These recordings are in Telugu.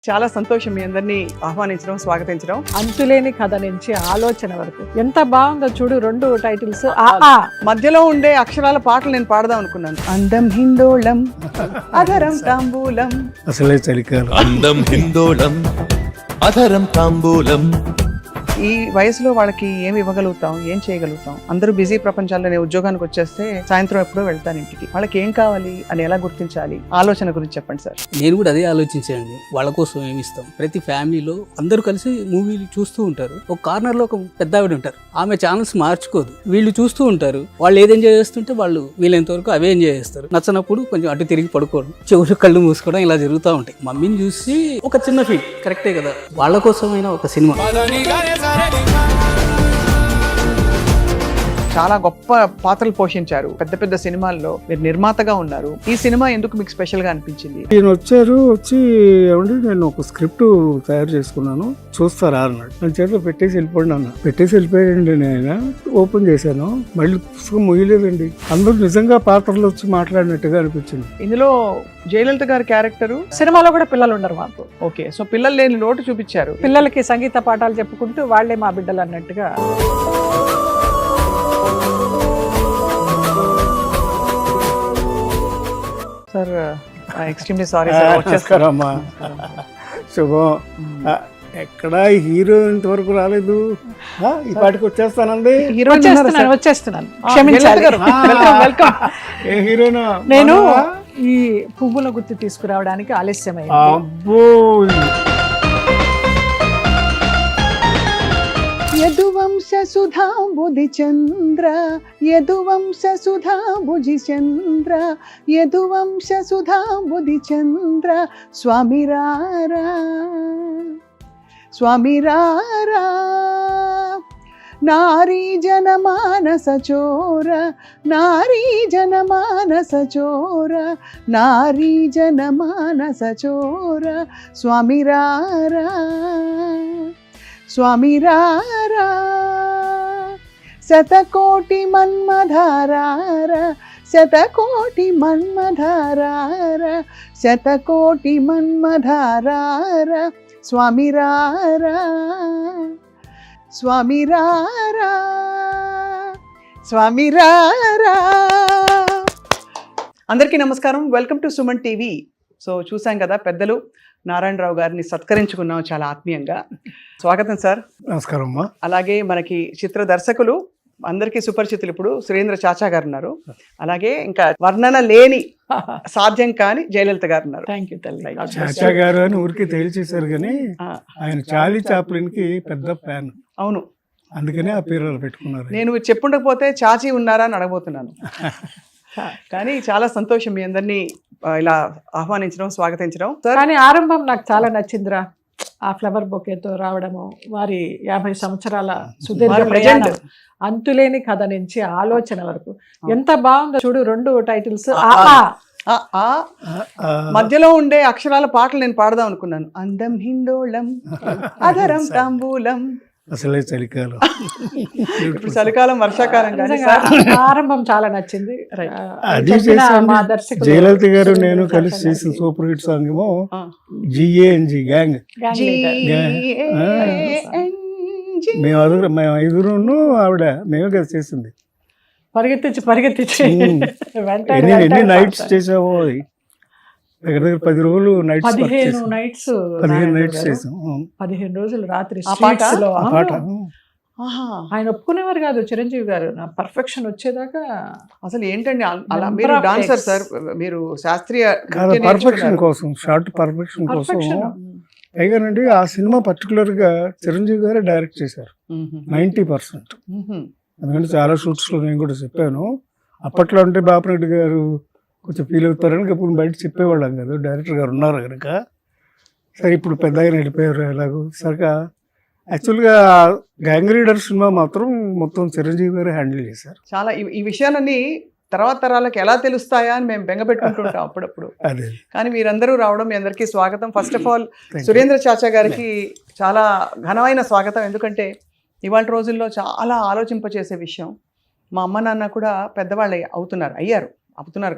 చాలా సంతోషం మీ అందరినీ ఆహ్వానించడం, స్వాగతించడం. అంతులేని కథ నుంచి ఆలోచన వరకు ఎంత బాగుందో చూడు. 2 టైటిల్స్. మధ్యలో ఉండే అక్షరాల పాటలు నేను పాడదాం అనుకున్నాను. అందం హిందోళం, అధరం తాంబూలం. అసలే చలికాలం. అందం హిందోళం, అధరం తాంబూలం. ఈ వయసులో వాళ్ళకి ఏమి ఇవ్వగలుగుతాం, ఏం చేయగలుగుతాం? అందరూ బిజీ ప్రపంచాల్లో నేను ఉద్యోగానికి వచ్చేస్తే సాయంత్రం ఎప్పుడో వెళ్తాను ఇంటికి. వాళ్ళకి ఏం కావాలి అని ఎలా గుర్తించాలి? ఆలోచన గురించి చెప్పండి సార్. నేను కూడా అదే ఆలోచించాను, వాళ్ళ కోసం ఏమి ఇస్తాం. ప్రతి ఫ్యామిలీలో అందరూ కలిసి మూవీలు చూస్తూ ఉంటారు. ఒక కార్నర్ లో ఒక పెద్ద ఆవిడ ఉంటారు, ఆమె ఛానల్స్ మార్చుకోదు. వీళ్ళు చూస్తూ ఉంటారు, వాళ్ళు ఏది ఎంజాయ్ చేస్తుంటే వాళ్ళు వీళ్ళంత వరకు అవే ఎంజాయ్ చేస్తారు. నచ్చనప్పుడు కొంచెం అటు తిరిగి పడుకోవడం, చెవులు కళ్ళు మూసుకోవడం ఇలా జరుగుతూ ఉంటాయి. మమ్మీని చూసి ఒక చిన్న ఫీల్ కరెక్టే కదా, వాళ్ళ కోసమైనా ఒక సినిమా. చాలా గొప్ప పాత్రలు పోషించారు, పెద్ద పెద్ద సినిమాల్లో మీరు నిర్మాతగా ఉన్నారు. ఈ సినిమా ఎందుకు మీకు స్పెషల్ గా అనిపించింది? ఈయన వచ్చి ఏమంటే నేను ఒక స్క్రిప్ట్ తయారు చేసుకున్నాను, చూస్తారా అన్నాడు. నా చేతిలో పెట్టేసి వెళ్ళిపోండి అన్న. పెట్టేసి వెళ్ళిపోయాడండి. నేను ఓపెన్ చేశాను, మళ్ళీ పుస్తకం ముయ్యలేదండి. అందరూ నిజంగా పాత్రలు వచ్చి మాట్లాడినట్టుగా అనిపించింది. ఇందులో జయలలిత గారి క్యారెక్టర్. సినిమాలో కూడా పిల్లలు ఉండరు మాకు. ఓకే, సో పిల్లలు లేని లోటు చూపించారు. పిల్లలకి సంగీత పాఠాలు చెప్పుకుంటూ వాళ్లే మా బిడ్డలు అన్నట్టుగా. Sir extremely sorry sir. నమస్కారమ్మా, శుభం. ఎక్కడా హీరో ఇంతవరకు రాలేదు. ఈ పాటికి వచ్చేస్తానండి. వచ్చేస్తున్నాను క్షమించాలి. ఏ హీరోనా? నేను ఈ పువ్వుల గుర్తు తీసుకురావడానికి ఆలస్యమైంది. అబ్బో, యదువంశ సుధాంబుధి చంద్ర, యదువంశ సుధాంబుజి చంద్ర, యదువంశ సుధాంబుధి చంద్ర, స్వామి రారా, స్వామి రారా, నారీ జనమానస చోర, నారీ జనమానస చోర, నారీ జనమానస చోర, స్వామి రారా, స్వామి రారా, శతకోటి మన్మధారార, శతకోటి మన్మధారార, శతకోటి మన్మధారార, స్వామి రారా, స్వామి రారా, స్వామి రారా. అందరికీ నమస్కారం, welcome to Suman TV. So చూసాం కదా, పెద్దలు నారాయణరావు గారిని సత్కరించుకున్నాం చాలా ఆత్మీయంగా. స్వాగతం సార్. నమస్కారం అమ్మా. అలాగే మనకి చిత్ర దర్శకులు అందరికీ సుపరిచితులు ఇప్పుడు సురేంద్ర చాచా గారు ఉన్నారు. అలాగే ఇంకా వర్ణన లేని సాధ్యం కాని జయలలిత గారు ఉన్నారు. థ్యాంక్ యూ తల్లి. చాచా గారు అని ఊరికి తేల్చేశారు, కానీ ఆయన చార్లీ చాప్లిన్ కి పెద్ద ఫ్యాన్. అవును, అందుకనే ఆ పేరు పెట్టుకున్నారు. నేను చెప్పుండకపోతే చాచీ ఉన్నారా అని అడగబోతున్నాను. కానీ చాలా సంతోషం మీ అందరినీ ఇలా ఆహ్వానించడం, స్వాగతించడం. కానీ ఆరంభం నాకు చాలా నచ్చిందిరా. ఆ ఫ్లవర్ బొకేతో రావడము, వారి 50 సంవత్సరాల సుదీర్ఘ ప్రయాణం, అంతులేని కథ నుంచి ఆలోచన వరకు ఎంత బాగుందో చూడు. 2 టైటిల్స్. మధ్యలో ఉండే అక్షరాల పాటలు నేను పాడదాం అనుకున్నాను. అందం హిందోళం, అధరం తాంబూలం. అసలే చలికాలం. ఇప్పుడు చలికాలం, వర్షాకాలం. ఆరంభం చాలా నచ్చింది. అది జయలలిత గారు నేను కలిసి చేసిన సూపర్ హిట్ సాంగ్ ఏమో జిఏఎన్జి గ్యాంగ్. మేము ఐదురును ఆవిడ మేమే కలిసి చేసింది. పరిగెత్తించి ఎన్ని నైట్స్ చేసావో, దగ్గర 10 రోజులు నైట్స్ 15 నైట్స్ చేసాం. 15 రోజులు రాత్రి. ఆయన ఒప్పుకునేవారు కాదు చిరంజీవి గారు, నా పర్ఫెక్షన్ వచ్చేదాకా. అసలు ఏంటండి అలా? మీరు డాన్సర్ సార్, మీరు శాస్త్రీయ పర్ఫెక్షన్ కోసం, షార్ట్ పర్ఫెక్షన్ కోసం. పైగానండి ఆ సినిమా పర్టికులర్ గా చిరంజీవి గారే డైరెక్ట్ చేశారు 90%. ఎందుకంటే చాలా షూట్స్ లో నేను కూడా చెప్పాను. అప్పట్లో అంటే బాపిరెడ్డి గారు కొంచెం ఫీల్ అవుతారని ఇప్పుడు బయట చెప్పేవాళ్ళం కదా, డైరెక్టర్ గారు ఉన్నారు కనుక. సరే ఇప్పుడు పెద్ద ఆయన వెళ్ళిపోయారు ఎలాగో. సరిగా యాక్చువల్గా గ్యాంగ్ లీడర్ సినిమా మాత్రం మొత్తం చిరంజీవి గారే హ్యాండిల్ చేశారు. చాలా ఈ విషయాలన్నీ తర్వాత తరాలకు ఎలా తెలుస్తాయా అని మేము బెంగ పెట్టుకుంటుంటాం అప్పుడప్పుడు. అదే, కానీ మీరందరూ రావడం, మీ అందరికీ స్వాగతం. ఫస్ట్ ఆఫ్ ఆల్ సురేంద్ర చాచా గారికి చాలా ఘనమైన స్వాగతం. ఎందుకంటే ఇవాళ రోజుల్లో చాలా ఆలోచింపచేసే విషయం. మా అమ్మ నాన్న కూడా పెద్దవాళ్ళు అవుతున్నారు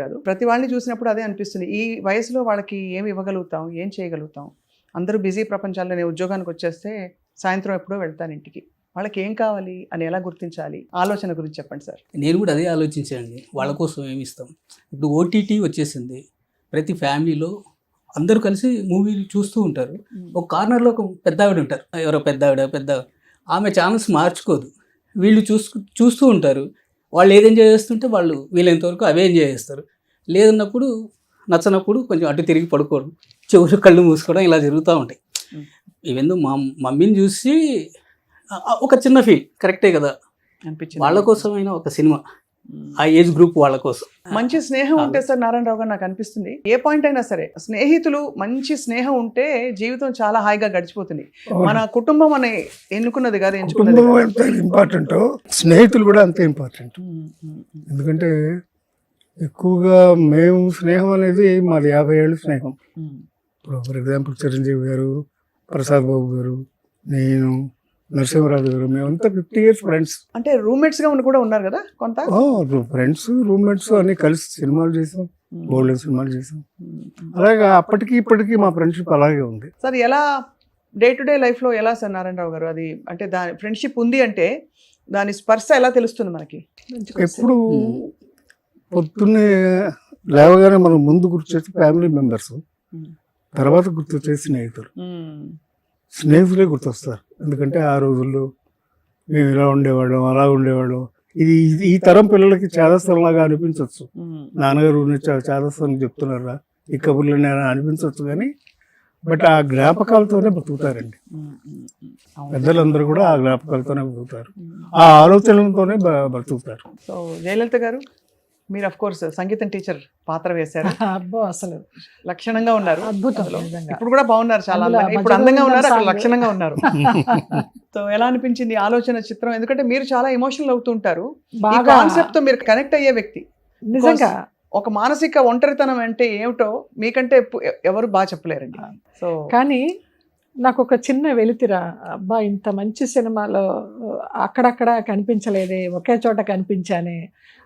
కాదు, ప్రతి వాళ్ళని చూసినప్పుడు అదే అనిపిస్తుంది. ఈ వయసులో వాళ్ళకి ఏమి ఇవ్వగలుగుతాం, ఏం చేయగలుగుతాం? అందరూ బిజీ ప్రపంచాల్లో నేను ఉద్యోగానికి వచ్చేస్తే సాయంత్రం ఎప్పుడో వెళ్తాను ఇంటికి. వాళ్ళకి ఏం కావాలి అని ఎలా గుర్తించాలి? ఆలోచన గురించి చెప్పండి సార్. నేను కూడా అదే ఆలోచించానండి, వాళ్ళ కోసం ఏమి ఇస్తాం. ఇప్పుడు ఓటీటీ వచ్చేసింది, ప్రతి ఫ్యామిలీలో అందరూ కలిసి మూవీలు చూస్తూ ఉంటారు. ఒక కార్నర్లో ఒక పెద్ద ఆవిడ ఉంటారు, ఎవరో పెద్ద ఆమె ఛానల్స్ మార్చుకోదు. వీళ్ళు చూస్తూ ఉంటారు. వాళ్ళు ఏది ఎంజాయ్ చేస్తుంటే వాళ్ళు వీలైనంతవరకు అవే ఎంజాయ్ చేస్తారు. లేదన్నప్పుడు నచ్చనప్పుడు కొంచెం అటు తిరిగి పడుకోవడం, చెవులు కళ్ళు మూసుకోవడం ఇలా జరుగుతూ ఉంటాయి. ఇవెందు మా మమ్మీని చూసి ఒక చిన్న ఫీల్ కరెక్టే కదా అనిపించింది. వాళ్ళ కోసమైనా ఒక సినిమా, ఆ ఏజ్ గ్రూప్ వాళ్ళ కోసం. మంచి స్నేహం ఉంటే సార్ నారాయణరావు గారు నాకు అనిపిస్తుంది, ఏ పాయింట్ అయినా సరే స్నేహితులు మంచి స్నేహం ఉంటే జీవితం చాలా హాయిగా గడిచిపోతుంది. మన కుటుంబం అని ఎన్నుకున్నది కాదు, ఎంచుకున్నది కుటుంబం ఎంత ఇంపార్టెంట్, స్నేహితులు కూడా అంతే ఇంపార్టెంట్. ఎందుకంటే ఎక్కువగా మేము స్నేహం అనేది మాది 50 ఏళ్ళు స్నేహం. ఇప్పుడు ఫర్ ఎగ్జాంపుల్ చిరంజీవి గారు, ప్రసాద్ బాబు గారు, నేను, నరసింహరాజు గారు, మేమంతా 50 years ఫ్రెండ్స్. అంటే రూమ్మేట్స్ గా ఉండి కూడా ఉన్నారు కదా కొంత. ఫ్రెండ్స్, రూమ్మేట్స్ అన్ని కలిసి సినిమాలు చేసాం, గోల్డెన్ సినిమాలు చేసాం. అలాగే అప్పటికి ఇప్పటికీ మా ఫ్రెండ్షిప్ అలాగే ఉంది. సార్ ఎలా డే టు డే లైఫ్ లో ఎలా సార్ నారాయణరావు గారు అది అంటే దాని ఫ్రెండ్షిప్ ఉంది అంటే దాని స్పర్శ ఎలా తెలుస్తుంది మనకి? ఎప్పుడు పొద్దున్నే లేవగానే మనం ముందు గుర్తొచ్చి ఫ్యామిలీ మెంబర్స్, తర్వాత గుర్తొచ్చేసి స్నేహితులు. స్నేహితులే గుర్తొస్తారు. ఎందుకంటే ఆ రోజుల్లో మేము ఇలా ఉండేవాళ్ళం, అలా ఉండేవాళ్ళం. ఇది ఈ తరం పిల్లలకి చాదస్తంలాగా అనిపించవచ్చు. నాన్నగారు చాదస్తం చెప్తున్నారా ఈ కబుర్లని అనిపించవచ్చు, కానీ బట్ ఆ జ్ఞాపకాలతోనే బతుకుతారండి. పెద్దలందరూ కూడా ఆ జ్ఞాపకాలతోనే బతుకుతారు, ఆ ఆలోచనలతోనే బతుకుతారు. సో జయలలిత గారు, మీరు అఫ్ కోర్స్ సంగీతం టీచర్ పాత్ర వేశారు. అబ్బో అసలు లక్షణంగా ఉన్నారు, అద్భుతం. ఇప్పుడు కూడా బాగున్నారు చాలా అందులో అందంగా. ఇప్పుడు అందంగా ఉన్నారు, అక్కడ మధ్యలో లక్షణంగా ఉన్నారు. సో ఎలా అనిపించింది ఆలోచన చిత్రం? ఎందుకంటే మీరు చాలా ఎమోషనల్ అవుతుంటారు, ఈ బాగా కాన్సెప్ట్ తో మీరు కనెక్ట్ అయ్యే వ్యక్తి. నిజంగా ఒక మానసిక ఒంటరితనం అంటే ఏమిటో మీకంటే ఎవరు బాగా చెప్పలేరండి. సో కానీ నాకు ఒక చిన్న వెలితిరా, అబ్బా ఇంత మంచి సినిమాలో అక్కడక్కడ కనిపించలేదే, ఒకే చోట కనిపించానే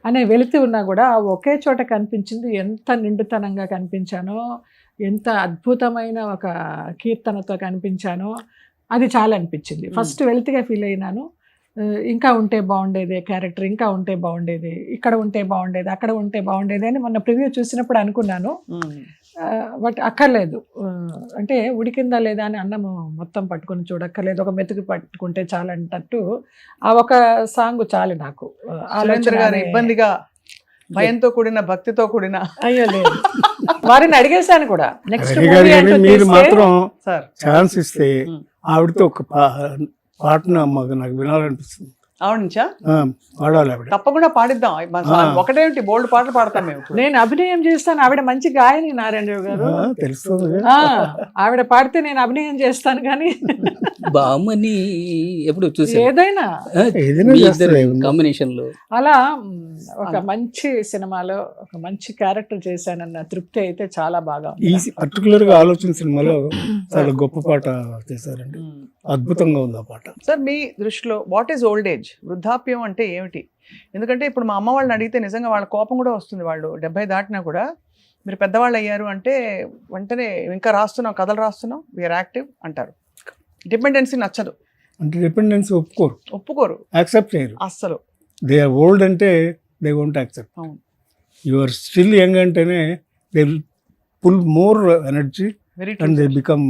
అనే వెలితి ఉన్నా కూడా ఒకే చోట కనిపించింది ఎంత నిండుతనంగా కనిపించానో, ఎంత అద్భుతమైన ఒక కీర్తనతో కనిపించానో అది చాలా అనిపించింది. ఫస్ట్ వెలితిగా ఫీల్ అయినాను. ఇంకా ఉంటే బాగుండేది క్యారెక్టర్, ఇంకా ఉంటే బాగుండేది, ఇక్కడ ఉంటే బాగుండేది, అక్కడ ఉంటే బాగుండేది అని మొన్న ప్రివ్యూ చూసినప్పుడు అనుకున్నాను. బట్ అక్కర్లేదు, అంటే ఉడికిందా లేదా అని అన్నము మొత్తం పట్టుకొని చూడక్కర్లేదు, ఒక మెతుకు పట్టుకుంటే చాలంటట్టు ఆ ఒక సాంగ్ చాలు నాకు. సురేంద్ర గారు ఇబ్బందిగా భయంతో కూడిన భక్తితో కూడిన అయ్యో లేదు, వారిని అడిగేశాను కూడా నెక్స్ట్ మీరు మాత్రం సార్ ఛాన్స్ ఇస్తే ఆవిడతో ఒక పాటను నాకు వినాలనిపిస్తుంది. ఆవిడ నుంచా పాడాలి ఆవిడ. తప్పకుండా పాడిద్దాం. ఒకటేమిటి బోల్డ్ పాటలు పాడతాం మేము. నేను అభినయం చేస్తాను, ఆవిడ మంచి గాయని నారాయణరావు గారు, తెలుస్తుంది. ఆవిడ పాడితే నేను అభినయం చేస్తాను, కానీ బామ్మని ఎప్పుడు చూసి ఏదైనా కాంబినేషన్ లో అలా ఒక మంచి సినిమాలో ఒక మంచి క్యారెక్టర్ చేశానన్న తృప్తి అయితే చాలా బాగా ఉంది. ఈ పర్టికులర్ గా ఆలోచన సినిమాలో చాలా గొప్ప పాట చేశారండి, అద్భుతంగా ఉంది ఆ పాట. సార్ మీ దృష్టిలో వాట్ ఈజ్ ఓల్డ్ ఏజ్, వృద్ధాప్యం అంటే ఏమిటి? ఎందుకంటే ఇప్పుడు మా అమ్మ వాళ్ళని అడిగితే నిజంగా వాళ్ళ కోపం కూడా వస్తుంది. వాళ్ళు 70 దాటినా కూడా మీరు పెద్దవాళ్ళు అయ్యారు అంటే వెంటనే ఇంకా రాస్తున్నాం, కథలు రాస్తున్నాం, వీఆర్ యాక్టివ్ అంటారు. డిపెండెన్సీ నచ్చదు, అంటే డిపెండెన్సీ ఒప్పుకోరు, యాక్సెప్ట్ చేయరు అస్సలు. దే ఆర్ ఓల్డ్ అంటే దే వోంట్ యాక్సెప్ట్. అవును, యు ఆర్ స్టిల్ యంగ్ అంటేనే they will pull more energy very and they become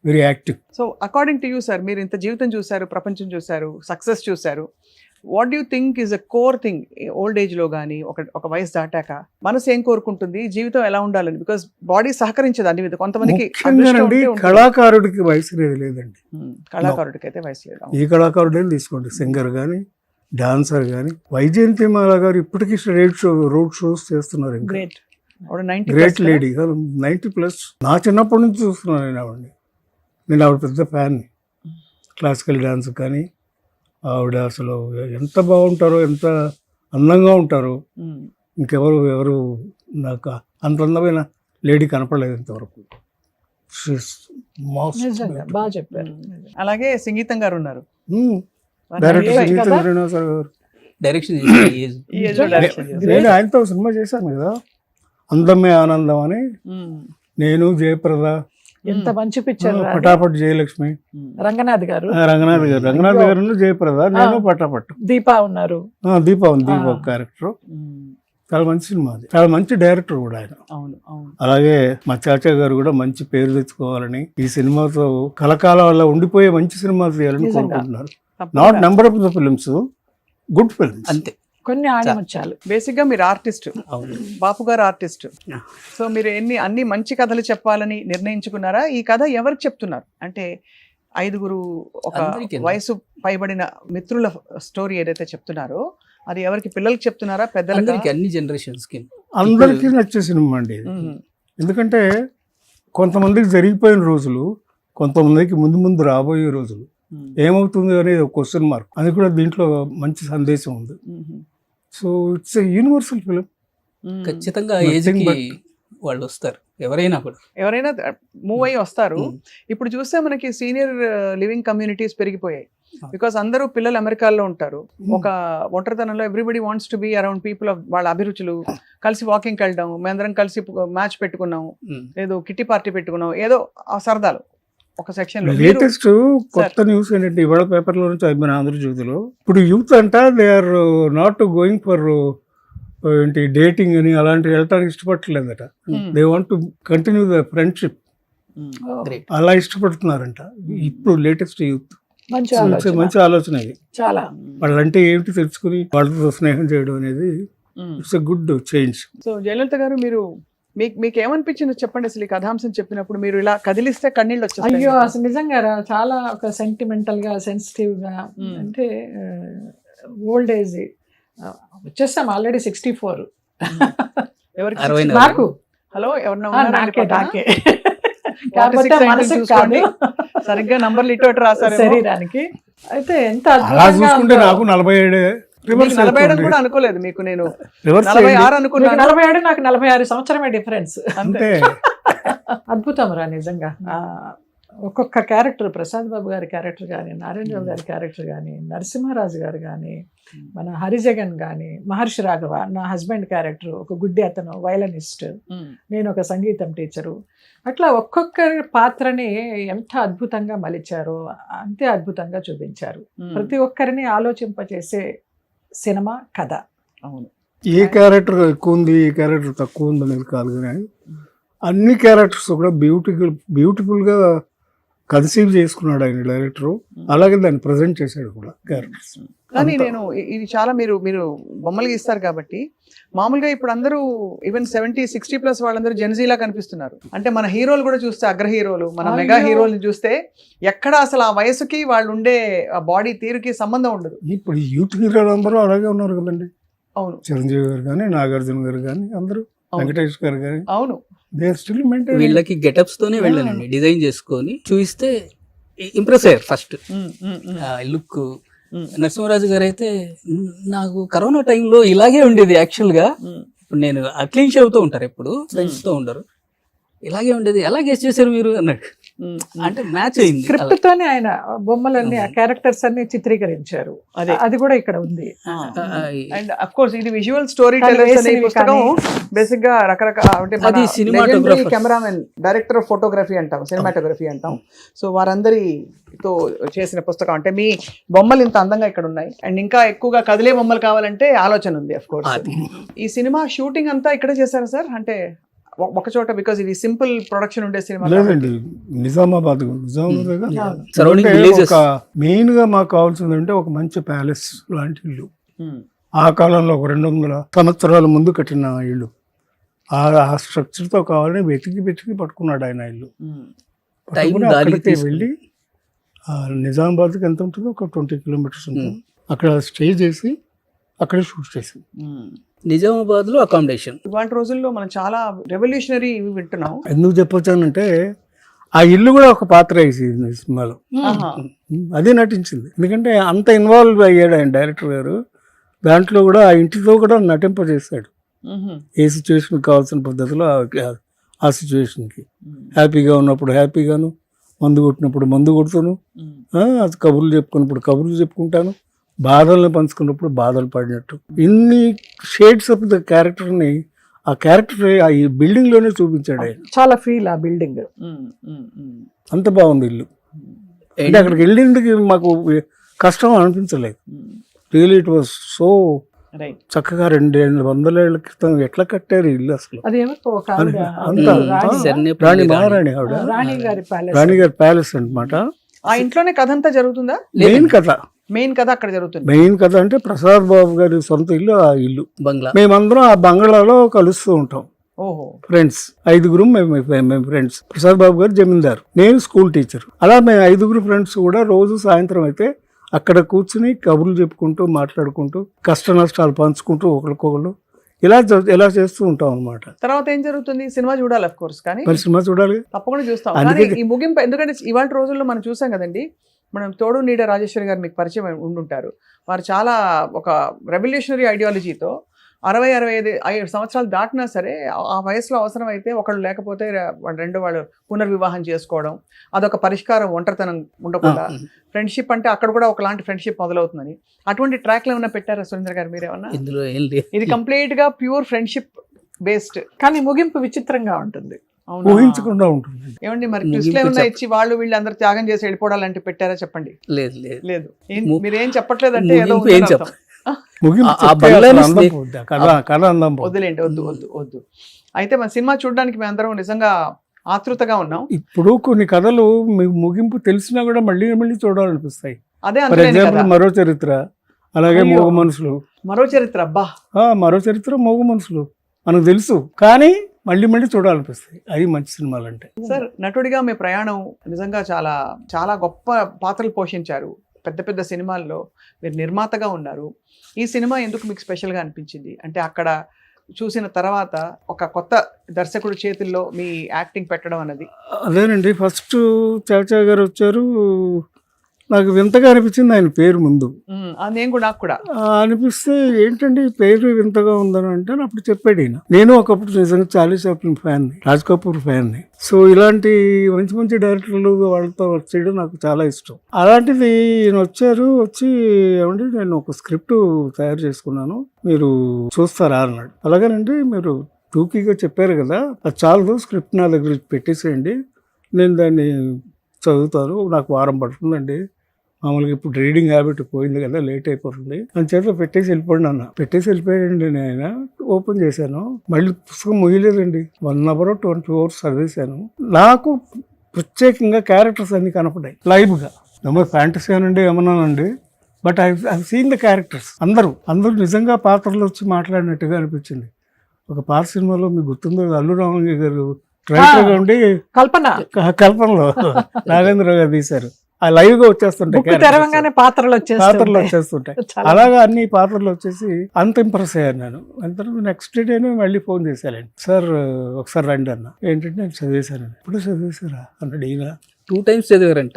very active. So according to you sir, మీరు ఇంత జీవితం చూశారు, ప్రపంచం చూశారు, సక్సెస్ చూశారు, what do think is a core thing old ఏజ్లో కానీ ఒక వయసు దాటాక మనసు ఏం కోరుకుంటుంది, జీవితం ఎలా ఉండాలని? బికాస్ బాడీ సహకరించదు అన్ని విధంగా. కొంతమందికి కళాకారుడికి వయసు లేదండి, కళాకారుడికి అయితే వయసు లేదు. ఈ కళాకారుడే తీసుకోండి, సింగర్ కానీ డాన్సర్ కానీ. వైజయంతిమాల గారు ఇప్పటికీ రోడ్ షోస్ చేస్తున్నారు. Great, great lady, 90+. నా చిన్నప్పటి నుంచి చూస్తున్నాను నేను ఆవిడని. నేను ఆవిడ పెద్ద ఫ్యాన్ని, క్లాసికల్ డ్యాన్స్ కానీ. ఆవిడ అసలు ఎంత బాగుంటారో, ఎంత అందంగా ఉంటారో. ఎవరు నాకు అంత అందమైన లేడీ కనపడలేదు ఇంతవరకు. బాగా చెప్పారు. అలాగే సంగీతం గారు ఉన్నారు, డైరెక్షన్. నేను ఆయనతో సినిమా చేశాను కదా, అందమే ఆనందం అని. నేను, జయప్రద, ఎంత మంచి పిక్చర్ పటాపట్ జయలక్ష్మి, రంగనాథ్ గారు, రంగనాథ్ గారు జయప్రద, నేను పటాపట్. దీపా ఉన్నారు. దీప ఉంది, దీప ఒక క్యారెక్టర్. చాలా మంచి సినిమా అది, చాలా మంచి డైరెక్టర్ కూడా ఆయన. అవును అవును. అలాగే మా చాచా గారు కూడా మంచి పేరు తెచ్చుకోవాలని, ఈ సినిమాతో కలకాలం వల్ల ఉండిపోయే మంచి సినిమాలు తీయాలని కోరుకుంటున్నారు. Not number of the films, good films అంతే. కొన్ని ఆణిముత్యాలు. బేసిక్ గా మీరు ఆర్టిస్ట్, బాపు గారు ఆర్టిస్ట్. సో మీరు అన్ని మంచి కథలు చెప్పాలని నిర్ణయించుకున్నారా? ఈ కథ ఎవరికి చెప్తున్నారు అంటే 5 ఒక అందరికీ. వయసు పైబడిన మిత్రుల స్టోరీ ఏదైతే చెప్తున్నారో అది ఎవరికి, పిల్లలకి చెప్తున్నారా, పెద్దలకి? అందరికి, అన్ని జనరేషన్స్ కి. అందరికీ నచ్చే సినిమా అండి ఇది. ఎందుకంటే కొంతమందికి జరిగిపోయిన రోజులు, కొంతమందికి ముందు ముందు రాబోయే రోజులు ఏమవుతుంది అనేది ఒక క్వశ్చన్ మార్క్. అది కూడా దీంట్లో మంచి సందేశం ఉంది. So it's a universal film. ఖచ్చితంగా ఏజ్ కి వాళ్ళు వస్తారు, ఎవరైనా కూడా. ఎవరైనా మూవ్ అయ్యి వస్తారు. ఇప్పుడు చూస్తే మనకి సీనియర్ లివింగ్ కమ్యూనిటీస్ పెరిగిపోయాయి. బికాస్ అందరూ పిల్లలు అమెరికాలో ఉంటారు. ఒక ఒంటరితనంలో everybody wants to be around people of వాళ్ళ అభిరుచులు. కలిసి వాకింగ్కి వెళ్ళడం, మేమందరం కలిసి మ్యాచ్ పెట్టుకున్నాం, ఏదో కిట్టి పార్టీ పెట్టుకున్నాం, ఏదో ఆ సరదాలు ఒక సెక్షన్ లో. లేటెస్ట్ కొత్త న్యూస్ ఏంటంటే ఇవాళ పేపర్లో నుంచి అయిపోయిన ఆంధ్రజ్యోతిలో, ఇప్పుడు యూత్ అంట they are not going for ఏంటి డేటింగ్ అని అలాంటివి వెళ్ళటానికి ఇష్టపడలేదట. They want to continue the friendship. అలా ఇష్టపడుతున్నారంట ఇప్పుడు లేటెస్ట్ యూత్. మంచి ఆలోచన ఇది. చాలా వాళ్ళంటే ఏమిటి తెలుసుకుని వాళ్ళతో స్నేహం చేయడం అనేది it's a good change. So Jayalalitha గారు, మీకు ఏమనిపించింది చెప్పండి అసలు ఈ కథాంశం చెప్పినప్పుడు? మీరు ఇలా కదిలిస్తే కన్నీళ్ళు వచ్చేస్తాయి. అయ్యో అసలు నిజంగా చాలా ఒక సెంటిమెంటల్ గా, సెన్సిటివ్ గా, అంటే ఓల్డ్ ఏజ్ వచ్చేస్తాం ఆల్రెడీ 64. ఎవరికి? నాకు. హలో, ఎవరన్నా నాకే. కాకపోతే మనసుకు కాదు, సరిగ్గా నంబర్లు ఇటు రాశారు శరీరానికి. అయితే ఎంత అలా చూసుకుంటే నాకు 47 కూడా అనుకోలేదు. మీకు నేను 46 అనుకున్నాను. 47, నాకు 46 సంవత్సరమే డిఫరెన్స్. అంతే. అద్భుతం రా నిజంగా. ఒక్కొక్క క్యారెక్టర్, ప్రసాద్ బాబు గారి క్యారెక్టర్ కానీ, నారాయణరావు గారి క్యారెక్టర్ కానీ, నరసింహరాజు గారు కానీ, మన హరిజగన్ కానీ, మహర్షి రాఘవ నా హస్బెండ్ క్యారెక్టర్, ఒక గుడ్డి అతను వయలనిస్ట్, నేను ఒక సంగీతం టీచరు, అట్లా ఒక్కొక్కరి పాత్రని ఎంత అద్భుతంగా మలిచారో అంతే అద్భుతంగా చూపించారు. ప్రతి ఒక్కరిని ఆలోచింపచేసే సినిమా కథ. అవును. ఏ క్యారెక్టర్ ఎక్కువ ఉంది, ఏ క్యారెక్టర్ తక్కువ ఉంది అనేది కాదు, కానీ అన్ని క్యారెక్టర్స్ కూడా బ్యూటిఫుల్గా కన్సీవ్ చేసుకున్నాడు ఆయన డైరెక్టర్. అలాగే దాన్ని ప్రజెంట్ చేశాడు కూడా క్యారెక్టర్స్. కానీ నేను ఇది చాలా మీరు బొమ్మలు గీస్తారు కాబట్టి, మామూలుగా ఇప్పుడు అందరూ ఈవెన్ 70-60+ వాళ్ళందరూ జెన్జీలా కనిపిస్తున్నారు. అంటే మన హీరోలు కూడా చూస్తే, అగ్ర హీరోలు, మన మెగా హీరోలు చూస్తే ఎక్కడ అసలు ఆ వయసుకి వాళ్ళు ఉండే బాడీ తీరుకి సంబంధం ఉండదు. ఇప్పుడు యూత్ హీరోలు అందరూ అలాగే ఉన్నారు కదండి. అవును. చిరంజీవి గారు కానీ, నాగార్జున గారు కానీ, అందరూ, వెంకటేష్ గారు కానీ. అవును. వీళ్ళకి గెటప్స్ తోనే వెళ్ళానండి, డిజైన్ చేసుకొని చూపిస్తే ఇంప్రెస్ అయ్యారు ఫస్ట్ లుక్. నరసింహరాజు గారు అయితే నాకు కరోనా టైంలో ఇలాగే ఉండేది యాక్చువల్ గా. ఇప్పుడు నేను క్లీన్ షేవ్ తో ఉంటారు, ఎప్పుడు ఫ్రెండ్స్ తో ఉండరు, ఇలాగే ఉండేది. ఎలా గెస్ చేశారు మీరు అన్నాడు. అంటే మ్యాచ్ అయింది. స్క్రిప్ట్ తోనే ఆయన బొమ్మలన్నీ, ఆ క్యారెక్టర్స్ అన్ని చిత్రీకరించారు. అది కూడా ఇక్కడ ఉంది. అండ్ అఫ్ కోర్స్ ఇది విజువల్ స్టోరీ టెల్లర్స్ అనే పుస్తకం బేసిక్ గా రకరకాల, అంటే కెమెరామెన్, డైరెక్టర్ ఆఫ్ ఫోటోగ్రఫీ అంటాం, సినిమాటోగ్రఫీ అంటాం. సో వారందరితో చేసిన పుస్తకం. అంటే మీ బొమ్మలు ఇంత అందంగా ఇక్కడ ఉన్నాయి, అండ్ ఇంకా ఎక్కువగా కదిలే బొమ్మలు కావాలంటే ఆలోచన ఉంది. అఫ్ కోర్స్ ఈ సినిమా షూటింగ్ అంతా ఇక్కడే చేశారు సార్? అంటే ఒక చోట, బికాజ్ ఇది సింపుల్ ప్రొడక్షన్ ఉండే సినిమా లేదండి. నిజామాబాద్ మెయిన్ గా మాకు కావాల్సిందంటే ఒక మంచి ప్యాలెస్ లాంటి ఇల్లు. ఆ కాలంలో ఒక 200 సంవత్సరాల ముందు కట్టిన ఇల్లు. ఆ స్ట్రక్చర్ తో కావాలని వెతికి పట్టుకున్నాడు ఆయన ఇల్లు. అక్కడికి వెళ్ళి నిజామాబాద్కి ఎంత ఉంటుందో ఒక 20 కిలోమీటర్స్ ఉంటుంది. అక్కడ స్టే చేసి అక్కడే షూట్ చేసింది. నిజామాబాద్ లో అకామిడేషన్. ఇవాళ రోజుల్లో మనం చాలా రెవల్యూషనరీ వింటున్నాం. ఎందుకు చెప్పొచ్చానంటే ఆ ఇల్లు కూడా ఒక పాత్ర వేసింది సినిమాలో, అదే నటించింది. ఎందుకంటే అంత ఇన్వాల్వ్ అయ్యాడు ఆయన డైరెక్టర్ గారు. దాంట్లో కూడా ఆ ఇంటితో కూడా నటింపజేస్తాడు. ఏ సిచ్యువేషన్ కావాల్సిన పద్ధతిలో ఆ సిచ్యువేషన్కి. హ్యాపీగా ఉన్నప్పుడు హ్యాపీగాను, మందు కొట్టినప్పుడు మందు కొడుతాను, అది కబుర్లు చెప్పుకున్నప్పుడు కబుర్లు చెప్పుకుంటాను, బాధల్ని పంచుకున్నప్పుడు బాధలు పడినట్టు. ఇన్ని షేడ్స్ ఆఫ్ ద క్యారెక్టర్ని ఆ క్యారెక్టర్ ఆ ఈ బిల్డింగ్ లోనే చూపించాడు ఆయన. చాలా ఫీల్ ఆ బిల్డింగ్. అంత బాగుంది ఇల్లు. అంటే అక్కడికి వెళ్ళిందుకు మాకు కష్టం అనిపించలేదు. Really it was so right. చక్కగా 200 ఏళ్ల క్రితం ఎట్లా కట్టారు ఈ ఇల్లు అసలు. అదేమో ఒక ఆవిడ, అంతా రాణి- రాణి మహారాణి ఆవిడ, రాణి గారి ప్యాలెస్. రాణి గారి ప్యాలెస్ అన్నమాట. ఆ ఇంట్లోనే కథ అంతా జరుగుతుందా? మెయిన్ కథ, మెయిన్ కథ అక్కడ జరుగుతుంది. మెయిన్ కథ అంటే ప్రసాద్ బాబు గారి సొంత ఇల్లు ఆ ఇల్లు. బంగ్లా. మేమందరం ఆ బంగ్లాలో కలుస్తూ ఉంటాం. ఓహో. ఫ్రెండ్స్ 5 మేము ఫ్రెండ్స్. ప్రసాద్ బాబు గారు జమీందారు, నేను స్కూల్ టీచర్. అలా మేము 5 ఫ్రెండ్స్ కూడా రోజు సాయంత్రం అయితే అక్కడ కూర్చుని కబుర్లు చెప్పుకుంటూ మాట్లాడుకుంటూ కష్ట నష్టాలు పంచుకుంటూ ఒకరికొకరు ఇలా చేస్తూ ఉంటాం అనమాట. తర్వాత ఏం జరుగుతుంది? సినిమా చూడాలి అఫ్ కోర్స్, కానీ మరి సినిమా చూడాలి, తప్పకుండా చూస్తాం. అందుకే- కానీ ఈ ముగింపు, ఎందుకంటే ఇవాళ రోజుల్లో మనం చూసాం కదండి, మనం తోడు నీడ రాజేశ్వరి గారు మీకు పరిచయం ఉండుంటారు. వారు చాలా ఒక రెవల్యూషనరీ ఐడియాలజీతో 60-65 సంవత్సరాలు దాటినా సరే ఆ వయసులో అవసరం అయితే ఒకళ్ళు లేకపోతే వాళ్ళు పునర్వివాహం చేసుకోవడం, అదొక పరిష్కారం, ఒంటరితనం ఉండకుండా. ఫ్రెండ్షిప్ అంటే అక్కడ కూడా ఒకలాంటి ఫ్రెండ్షిప్ మొదలవుతుందని అటువంటి ట్రాక్లో ఏమైనా పెట్టారా సురేంద్ర గారు మీరేమన్నా? ఇందులో ఏం లేదు. ఇది కంప్లీట్ గా ప్యూర్ ఫ్రెండ్షిప్ బేస్డ్. కానీ ముగింపు విచిత్రంగా ఉంటుంది. ఊహించకుండా ఉంటుంది. ఏమండి మరి ముగింపు ట్విస్ట్లు ఏమన్నా ఇచ్చి వీళ్ళు అందరు త్యాగం చేసి వెళ్ళిపోవడాలంటే పెట్టారా? చెప్పండి. లేదు లేదు. లేదు, మీరేం చెప్పట్లేదంటే ఏదో ముగింపు ఏం ఉందని అర్థం. ముగింపు ఆ చెప్తే బంగ్లాని అసలు అందం పోద్ది. కథ అందం పోద్ది. వద్దులేండి, వద్దు. అయితే మన సినిమా చూడడానికి మేము అందరం నిజంగా ఆతృతగా ఉన్నాం. ఇప్పుడు కొన్ని కథలు మీకు ముగింపు తెలిసినా కూడా మళ్ళీ మళ్ళీ చూడాలనిపిస్తాయి. అదే ఫర్ అందులోనే ఎగ్జాంపుల్ కదా. మరో చరిత్ర, అలాగే అయ్యో. మోగ మనుషులు. మరో చరిత్ర, అబ్బా. మరో చరిత్ర, మోగ మనుషులు మనకు తెలుసు, కానీ మళ్ళీ మళ్ళీ చూడాలనిపిస్తాయి. అది మంచి సినిమాలు అంటే. సార్, నటుడిగా మీ ప్రయాణం నిజంగా చాలా చాలా గొప్ప పాత్రలు పోషించారు. పెద్ద పెద్ద సినిమాల్లో మీరు నిర్మాతగా ఉన్నారు. ఈ సినిమా ఎందుకు మీకు స్పెషల్గా అనిపించింది అంటే, అక్కడ చూసిన తర్వాత ఒక కొత్త దర్శకుడి చేతుల్లో మీ యాక్టింగ్ పెట్టడం అన్నది? అదేనండి, ఫస్ట్ చాచా గారు వచ్చారు, నాకు వింతగా అనిపించింది ఆయన పేరు ముందు. నాకు కూడా అనిపిస్తే ఏంటండి పేరు వింతగా ఉందని అంటే అప్పుడు చెప్పాడు ఈయన. నేను ఒకప్పుడు నిజంగా చార్లీ చాప్లిన్ ఫ్యాన్ని, రాజ్ కపూర్ ఫ్యాన్ని. సో ఇలాంటి మంచి మంచి డైరెక్టర్లు వాళ్ళతో వచ్చేయడం నాకు చాలా ఇష్టం. అలాంటిది ఈయన వచ్చి ఏమంటే నేను ఒక స్క్రిప్ట్ తయారు చేసుకున్నాను, మీరు చూస్తారా అన్నాడు. అలాగేనండి, మీరు టూకీగా చెప్పారు కదా, అది చాలదు, స్క్రిప్ట్ నా దగ్గర పెట్టేసేయండి, నేను దాన్ని చదువుతాను, నాకు వారం పడుతుందండి, మామూలుగా ఇప్పుడు రీడింగ్ హ్యాబిట్ పోయింది కదా, లేట్ అయిపోతుంది అని చేతిలో పెట్టేసి వెళ్ళిపోండి అన్న. పెట్టేసి వెళ్ళిపోయాడండి. నేను ఓపెన్ చేశాను, మళ్ళీ పుస్తకం ముగిలేదండి. 1 hour 20 hours చదివేశాను. నాకు ప్రత్యేకంగా క్యారెక్టర్స్ అన్ని కనపడ్డాయి లైవ్గా. ఏమో ఫ్యాంటసీ అనండి ఏమన్నానండి, but I seen the characters. అందరూ నిజంగా పాత్రలు వచ్చి మాట్లాడినట్టుగా అనిపించింది. ఒక పాత సినిమాలో మీకు గుర్తుందో, అల్లు రామలింగ గారు ట్రైలర్గా ఉండి కల్పనలో నాగేంద్ర గారు తీశారు. ఆ లైవ్ గా వచ్చేస్తుంటాయి పాత్రలు వచ్చేస్తుంటాయి. అలాగా అన్ని పాత్రలు వచ్చేసి అంత ఇంప్రెస్ అయ్యాను నేను. అంత నెక్స్ట్ డేనే మళ్ళీ ఫోన్ చేశానండి, సార్ ఒకసారి రండి అన్న. ఏంటంటే నేను చదివేశాను. ఇప్పుడు చదివేశారా అన్నాడు ఈయన. 2 times చదివారంట.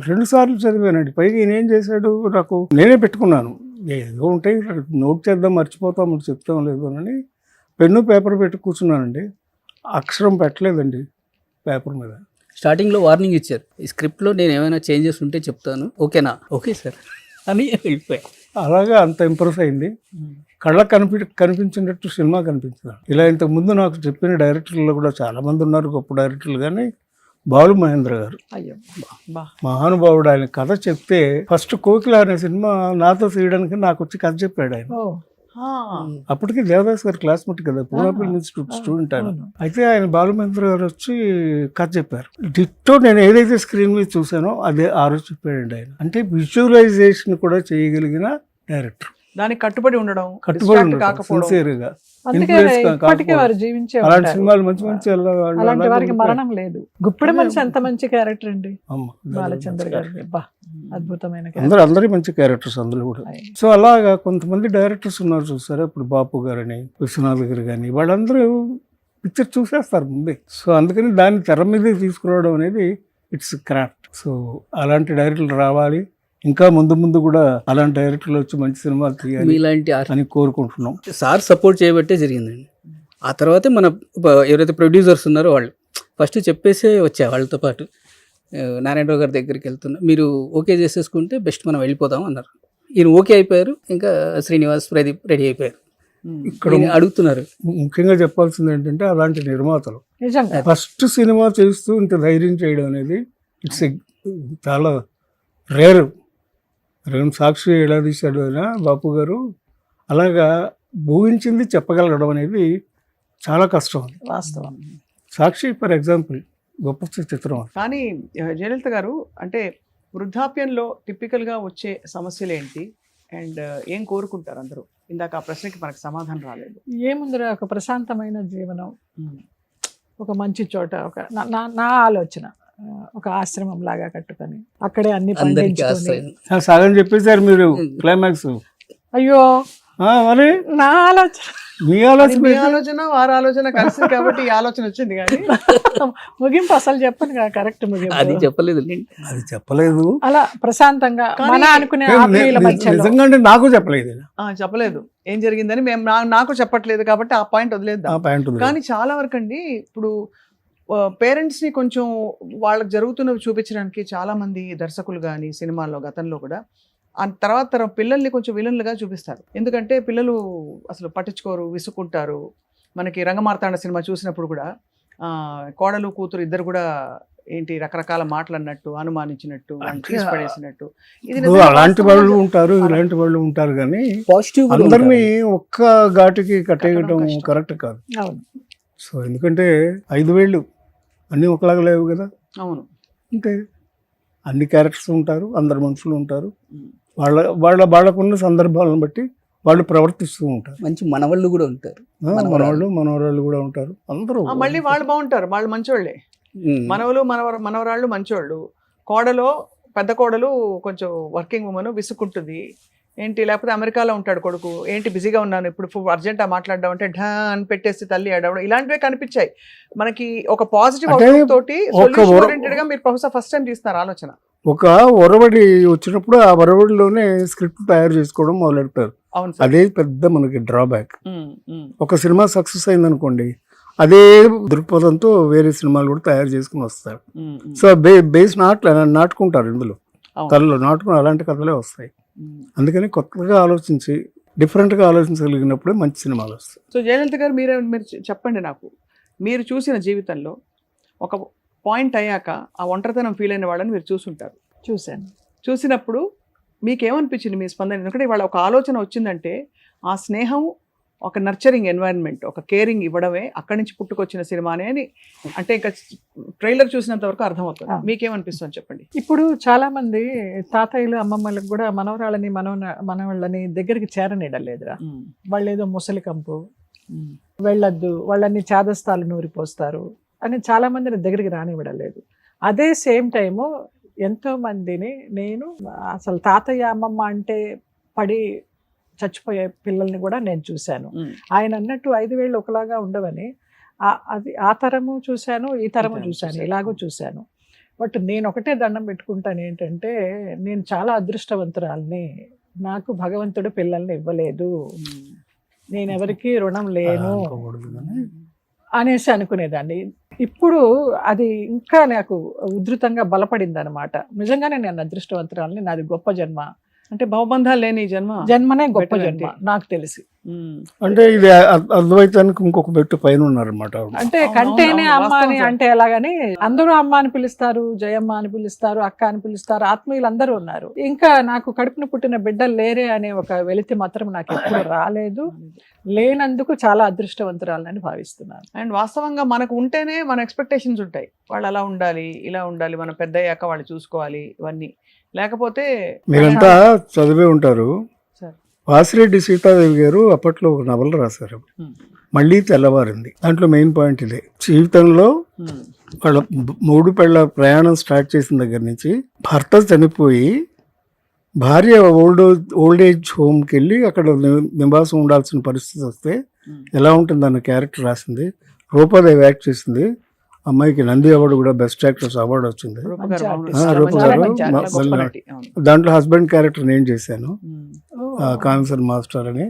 2 సార్లు చదివానండి. పైగా ఈయన ఏం చేశాడు, నాకు నేనే పెట్టుకున్నాను, ఏదో ఉంటాయి నోట్ చేద్దాం, మర్చిపోతాం, చెప్తాం లేదు అని పెన్ను పేపర్ పెట్టి కూర్చున్నానండి. అక్షరం పెట్టలేదండి పేపర్ మీద. స్టార్టింగ్లో వార్నింగ్ ఇచ్చారు, ఈ స్క్రిప్ట్లో నేను ఏమైనా చేంజెస్ ఉంటే చెప్తాను, ఓకేనా? ఓకే సార్ అని వెళ్ళిపోయాయి. అలాగా అంత ఇంప్రెస్ అయింది. కళ్ళకు కనిపించినట్టు సినిమా కనిపించింది. ఇలా ఇంతకుముందు నాకు చెప్పిన డైరెక్టర్లు కూడా చాలామంది ఉన్నారు, గొప్ప డైరెక్టర్లు, కానీ బాలు మహేంద్ర గారు మహానుభావుడు. ఆయన కథ చెప్తే ఫస్ట్ కోకిల అనే సినిమా నాతో తీయడానికి నాకు వచ్చి కథ చెప్పాడు ఆయన. అప్పటికి దేవదాస్ గారు క్లాస్మేట్ కదా, పూనాపల్లి ఇన్స్టిట్యూట్ స్టూడెంట్ ఆయన. అయితే ఆయన బాలు మహేంద్ర గారు వచ్చి కథ చెప్పారు. డిట్టో నేను ఏదైతే స్క్రీన్ మీద చూసానో అదే ఆ రోజు చెప్పాడండి ఆయన. అంటే విజువలైజేషన్ కూడా చేయగలిగిన డైరెక్టర్, దానికి కట్టుబడి ఉండడం, సిన్సియర్గా. అలాంటి సినిమాలు మంచి మంచి అలాంటి వారికి మరణం లేదు. గుప్పిడి మనిషి ఎంత మంచి క్యారెక్టర్ అండి బాలచంద్ర గారి, అద్భుతమైన అందరి మంచి క్యారెక్టర్స్ అందులో కూడా. సో అలాగా కొంతమంది డైరెక్టర్స్ ఉన్నారు చూసారా, ఇప్పుడు బాపు గారని, విశ్వనాథ్ గారు కానీ, వాళ్ళందరూ పిక్చర్ చూసేస్తారు ముందే. సో అందుకని దాన్ని తెర మీద తీసుకురావడం అనేది ఇట్స్ క్రాఫ్ట్. సో అలాంటి డైరెక్టర్లు రావాలి, ఇంకా ముందు కూడా అలాంటి డైరెక్టర్లు వచ్చి మంచి సినిమాలు తీయాలి అని కోరుకుంటున్నాం. సార్ సపోర్ట్ చేయబట్టే జరిగిందండి. ఆ తర్వాతే మన ఎవరైతే ప్రొడ్యూసర్స్ ఉన్నారో వాళ్ళు ఫస్ట్ చెప్పేసే వచ్చా, వాళ్ళతో పాటు నారాయణరావు గారి దగ్గరికి వెళ్తున్నా, మీరు ఓకే చేసేసుకుంటే బెస్ట్ మనం వెళ్ళిపోదాం అన్నారు. ఈయన ఓకే అయిపోయారు, ఇంకా శ్రీనివాస్, ప్రదీప్ రెడీ అయిపోయారు. ఇక్కడ ఈయన అడుగుతున్నారు. ముఖ్యంగా చెప్పాల్సింది ఏంటంటే అలాంటి నిర్మాతలు నిజంగా ఫస్ట్ సినిమా చేస్తూ ఇంత ధైర్యం చేయడం అనేది ఇట్స్ చాలా రేరు. సాక్షి ఎలా తీశాడు అయినా బాపు గారు అలాగా ఊహించింది చెప్పగలగడం అనేది చాలా కష్టం. అది వాస్తవం. సాక్షి ఫర్ ఎగ్జాంపుల్ గొప్ప చిత్రం అది. కానీ జయలలిత గారు అంటే వృద్ధాప్యంలో టిపికల్గా వచ్చే సమస్యలు ఏంటి అండ్ ఏం కోరుకుంటారు అందరూ? ఇందాక ఆ ప్రశ్నకి మనకు సమాధానం రాలేదు. ఏముందిరా, ఒక ప్రశాంతమైన జీవనం, ఒక మంచి చోట, ఒక నా ఆలోచన ఒక ఆశ్రమం లాగా కట్టుకొని అక్కడే అన్ని అందరికీ పండించుకొని. ఆశ్రయం. సగం చెప్పేశారు మీరు క్లైమాక్స్. అయ్యో మరి నా ఆలోచన మీ అది ఆలోచన మీ ఆలోచన వారి ఆలోచన కలిసింది కాబట్టి ఈ ఆలోచన వచ్చింది. కానీ ముగింపు అసలు చెప్పను కదా, కరెక్ట్ అది ముగింపు. చెప్పలేదు. అది చెప్పలేదు. అలా ప్రశాంతంగా కానీ మన అనుకునే ఆత్మీయుల మధ్యలో నిజంగా అంటే నాకు చెప్పలేదు. చెప్పలేదు ఏం జరిగిందని. మేము నాకు చెప్పట్లేదు కాబట్టి ఆ పాయింట్ వదిలేద్దాం. ఆ పాయింట్ ఉంది. కానీ చాలా వరకు అండి ఇప్పుడు పేరెంట్స్ని కొంచెం వాళ్ళకి జరుగుతున్నవి చూపించడానికి చాలా మంది దర్శకులు కానీ సినిమాల్లో గతంలో కూడా ఆ తర్వాత పిల్లల్ని కొంచెం విలన్లుగా చూపిస్తారు. ఎందుకంటే పిల్లలు అసలు పట్టించుకోరు, విసుక్కుంటారు. మనకి రంగమార్తాండ సినిమా చూసినప్పుడు కూడా కోడలు కూతురు ఇద్దరు కూడా ఏంటి రకరకాల మాటలు అన్నట్టు, అనుమానించినట్టు, తీసి పడేసినట్టు. ఇది నిజంగా అలాంటి వాళ్ళు వాస్తవంగా ఉంటారు, అలా. ఇలాంటి వాళ్ళు ఉంటారు. కానీ పాజిటివ్ అందరినీ ఒక్క ఘాటుకి కట్టేయడం కష్టం. కరెక్ట్ కాదు. అవును. సో ఎందుకంటే 5 వేళ్ళు అన్నీ ఒకలాగా లేవు కదా. అవును. అంటే అన్ని క్యారెక్టర్స్ ఉంటారు, అందరు మనుషులు ఉంటారు. వాళ్ళకున్న సందర్భాలను బట్టి వాళ్ళు ప్రవర్తిస్తూ ఉంటారు. మంచి మనవాళ్ళు కూడా ఉంటారు. మనవాళ్ళు మనవరాళ్ళు కూడా ఉంటారు. అందరూ మళ్ళీ వాళ్ళు బాగుంటారు, వాళ్ళు మంచోళ్ళే. మనవలు మనవరాళ్ళు మంచోళ్ళు. కోడలో పెద్ద కోడలు కొంచెం వర్కింగ్ ఉమెన్, విసుక్కుంటుంది. ఏంటి లేకపోతే అమెరికాలో ఉంటాడు కొడుకు, ఏంటి బిజీగా ఉన్నాను ఇప్పుడు అర్జెంట్ మాట్లాడడం అంటే ఢా అని పెట్టేసి తల్లి ఆడవడం, ఇలాంటివే కనిపించాయి మనకి. ఒక పాజిటివ్ అవుట్లుక్ తోటి సొల్యూషన్ ఓరియంటెడ్ గా మీరు బహుశా ఫస్ట్ టైం తీస్తున్నారు ఆలోచన. ఒక ఒరవడి వచ్చినప్పుడు ఆ ఒరవడిలోనే స్క్రిప్ట్ తయారు చేసుకోవడం మొదలెడతారు. అవును సార్. అదే పెద్ద మనకి డ్రాబ్యాక్. ఉమ్, ఉమ్. ఒక సినిమా సక్సెస్ అయిందనుకోండి, అదే దృక్పథంతో వేరే సినిమాలు కూడా తయారు చేసుకుని వస్తారు. ఉమ్, ఉమ్. సో బేస్ నాటుకుంటారు ఇందులో, అవును. కథలో నాటుకుని అలాంటి కథలే వస్తాయి. ఉమ్. అందుకని కొత్తగా ఆలోచించి డిఫరెంట్గా ఆలోచించగలిగినప్పుడే మంచి సినిమాలు వస్తాయి. సో జయలలిత గారు మీరు చెప్పండి నాకు, మీరు చూసిన జీవితంలో ఒక పాయింట్ అయ్యాక ఆ ఒంటరితనం ఫీల్ అయిన వాళ్ళని మీరు చూసుంటారు. చూశాను. చూసినప్పుడు మీకేమనిపించింది, మీ స్పందన? ఎందుకంటే ఇవాళ ఒక ఆలోచన వచ్చిందంటే ఆ స్నేహం, ఒక నర్చరింగ్ ఎన్వైరన్మెంట్, ఒక కేరింగ్ ఇవ్వడమే అక్కడి నుంచి పుట్టుకొచ్చిన సినిమానే అని అంటే ఇంకా ట్రైలర్ చూసినంత వరకు అర్థమవుతుంది. మీకేమనిపిస్తుంది చెప్పండి. ఇప్పుడు చాలా మంది తాతయ్యలు అమ్మమ్మలకు కూడా మనవరాళ్ళని మనవాళ్ళని దగ్గరికి చేరనిడలేదురా. వాళ్ళు ఏదో ముసలి కంపు, వెళ్ళొద్దు, వాళ్ళని చాదస్తాలు నూరిపోస్తారు అని చాలా మందిని దగ్గరికి రానివ్వడలేదు. అదే సేమ్ టైము ఎంతో మందిని నేను అసలు తాతయ్య అమ్మమ్మ అంటే పడి చచ్చిపోయే పిల్లల్ని కూడా నేను చూశాను. ఆయన అన్నట్టు 5 వేళ్ళు ఒకలాగా ఉండవని అది ఆ తరము చూశాను, ఈ తరము చూశాను, ఇలాగూ చూశాను. బట్ నేను ఒకటే దండం పెట్టుకుంటాను ఏంటంటే, నేను చాలా అదృష్టవంతురాల్ని, నాకు భగవంతుడు పిల్లల్ని ఇవ్వలేదు, నేను ఎవరికి రుణం లేను అనేసి అనుకునేదాన్ని. ఇప్పుడు అది ఇంకా నాకు ఉధృతంగా బలపడింది అనమాట. నిజంగానే నేను అదృష్టవంతురాలని, నాది గొప్ప జన్మ. అంటే భవబంధాలు లేని జన్మనే గొప్ప Better జన్మ అంటే. నాకు తెలిసి. అంటే ఇది అద్వైతానికి ఇంకొక మెట్టు పైన ఉన్నారన్నమాట. అంటే అవును, కంటేనే అవును, అమ్మ అని వాస్తవం అంటే ఎలాగని అందరూ అమ్మ అని పిలుస్తారు, జయమ్మ అని పిలుస్తారు, అక్క అని పిలుస్తారు, ఆత్మీయులు అందరూ ఉన్నారు. ఇంకా నాకు కడుపున పుట్టిన బిడ్డలు లేరే అనే ఒక వెలితి మాత్రం నాకు ఎప్పుడు రాలేదు. లేనందుకు చాలా అదృష్టవంతురాలని భావిస్తున్నాను. అండ్ వాస్తవంగా మనకు ఉంటేనే మన ఎక్స్పెక్టేషన్స్ ఉంటాయి. వాళ్ళు అలా ఉండాలి, ఇలా ఉండాలి, మనం పెద్ద అయ్యాక వాళ్ళు చూసుకోవాలి, ఇవన్నీ. లేకపోతే మీరంతా చదివే ఉంటారు. సార్. వాసిరెడ్డి సీతాదేవి గారు అప్పట్లో ఒక నవల రాశారు, మళ్ళీ తెల్లవారింది. దాంట్లో మెయిన్ పాయింట్ ఇదే. జీవితంలో వాళ్ళ 3 పెళ్ళ ప్రయాణం స్టార్ట్ చేసిన దగ్గర నుంచి భర్త చనిపోయి భార్య ఓల్డ్ ఏజ్ హోమ్కి వెళ్ళి అక్కడ నివాసం ఉండాల్సిన పరిస్థితి వస్తే ఎలా ఉంటుంది అన్న క్యారెక్టర్ రాసింది. రూపాదేవి యాక్ట్ చేసింది. అమ్మాయికి నంది అవార్డు కూడా బెస్ట్ యాక్ట్రెస్ అవార్డు వచ్చింది. రూప మంచి గారు artist. బాగుంది. రూప చాలా గారు మంచి actor, గొప్ప మళ్ళీ నటి. అవును. దాంట్లో హస్బెండ్ క్యారెక్టర్ నేను చేశాను, ఓ, కాన్సర్ మాస్టర్ అని.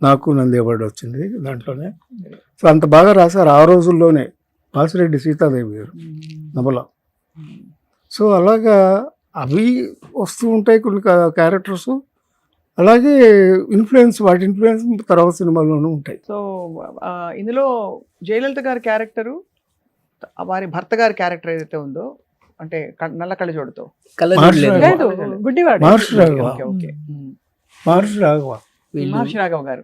నాకు నంది అవార్డు వచ్చింది దాంట్లోనే. సో అంత బాగా రాశారు ఆ రోజుల్లోనే వాసిరెడ్డి సీతాదేవి గారు నవల. సో అలాగా అవి వస్తూ ఉంటాయి కొన్ని క్యారెక్టర్స్. అలాగే వాటి ఇన్ఫ్లుయెన్స్ తర్వాత సినిమాల్లోనూ ఉంటాయి. సో ఇందులో జయలలిత గారి క్యారెక్టరు, వారి భర్త గారి క్యారెక్టర్ ఏదైతే ఉందో, అంటే నల్ల కళ్ళజోడుతో మహర్షి లేదు గుడ్డివాడు. మహర్షి రాఘవ ఓకే మహర్షి రాఘవ మహర్షి రాఘవ్ గారు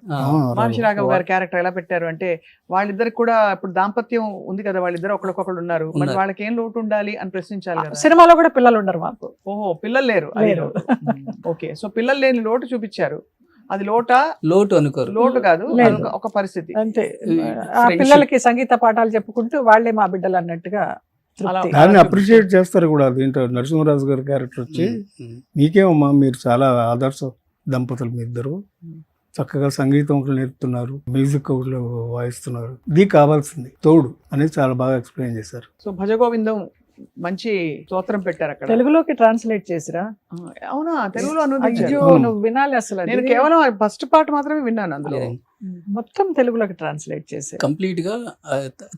మహర్షి రాఘవ్ గారి క్యారెక్టర్ ఎలా పెట్టారు అంటే, వాళ్ళిద్దరికి కూడా ఇప్పుడు దాంపత్యం ఉంది కదా, వాళ్ళిద్దరు ఒకరికొకరు ఉన్నారు, మరి వాళ్ళకి ఏం లోటు ఉండాలి అని ప్రశ్నించాలి కదా. సినిమాలో కూడా పిల్లలు ఉండరు మాకు. ఓహో, పిల్లలు లేరు. లేరు. ఓకే, సో పిల్లలు లేని లోటు చూపించారు. అది లోటు అనుకోరు, లోటు కాదు, లేదు. ఒక పరిస్థితి. అంతే. ఈ ఆ friendship. పిల్లలకి సంగీత పాఠాలు చెప్పుకుంటూ వాళ్ళే మా బిడ్డలు అన్నట్టుగా తృప్తి. దాన్ని అప్రిషియేట్ చేస్తారు కూడా. దీంట్లో నరసింహరాజు గారి క్యారెక్టర్ వచ్చి, మీకేమమ్మా మీరు చాలా ఆదర్శ దంపతులు, మీ ఇద్దరు చక్కగా సంగీతం ఒకరు నేర్పుతున్నారు, మ్యూజిక్ ఒకరు వాయిస్తున్నారు, ఇది కావాల్సింది తోడు అనేది చాలా బాగా ఎక్స్ప్లెయిన్ చేశారు. సో భజగోవిందం మంచి స్తోత్రం పెట్టారు అక్కడ. తెలుగులోకి ట్రాన్స్లేట్ చేసిరా? అవునా, తెలుగులో అనువదించారు. అయ్యో, నువ్వు వినాలి అసలు. నేను కేవలం ఫస్ట్ పార్ట్ మాత్రమే విన్నాను, అందులో మొత్తం తెలుగులోకి ట్రాన్స్లేట్ చేసి కంప్లీట్ గా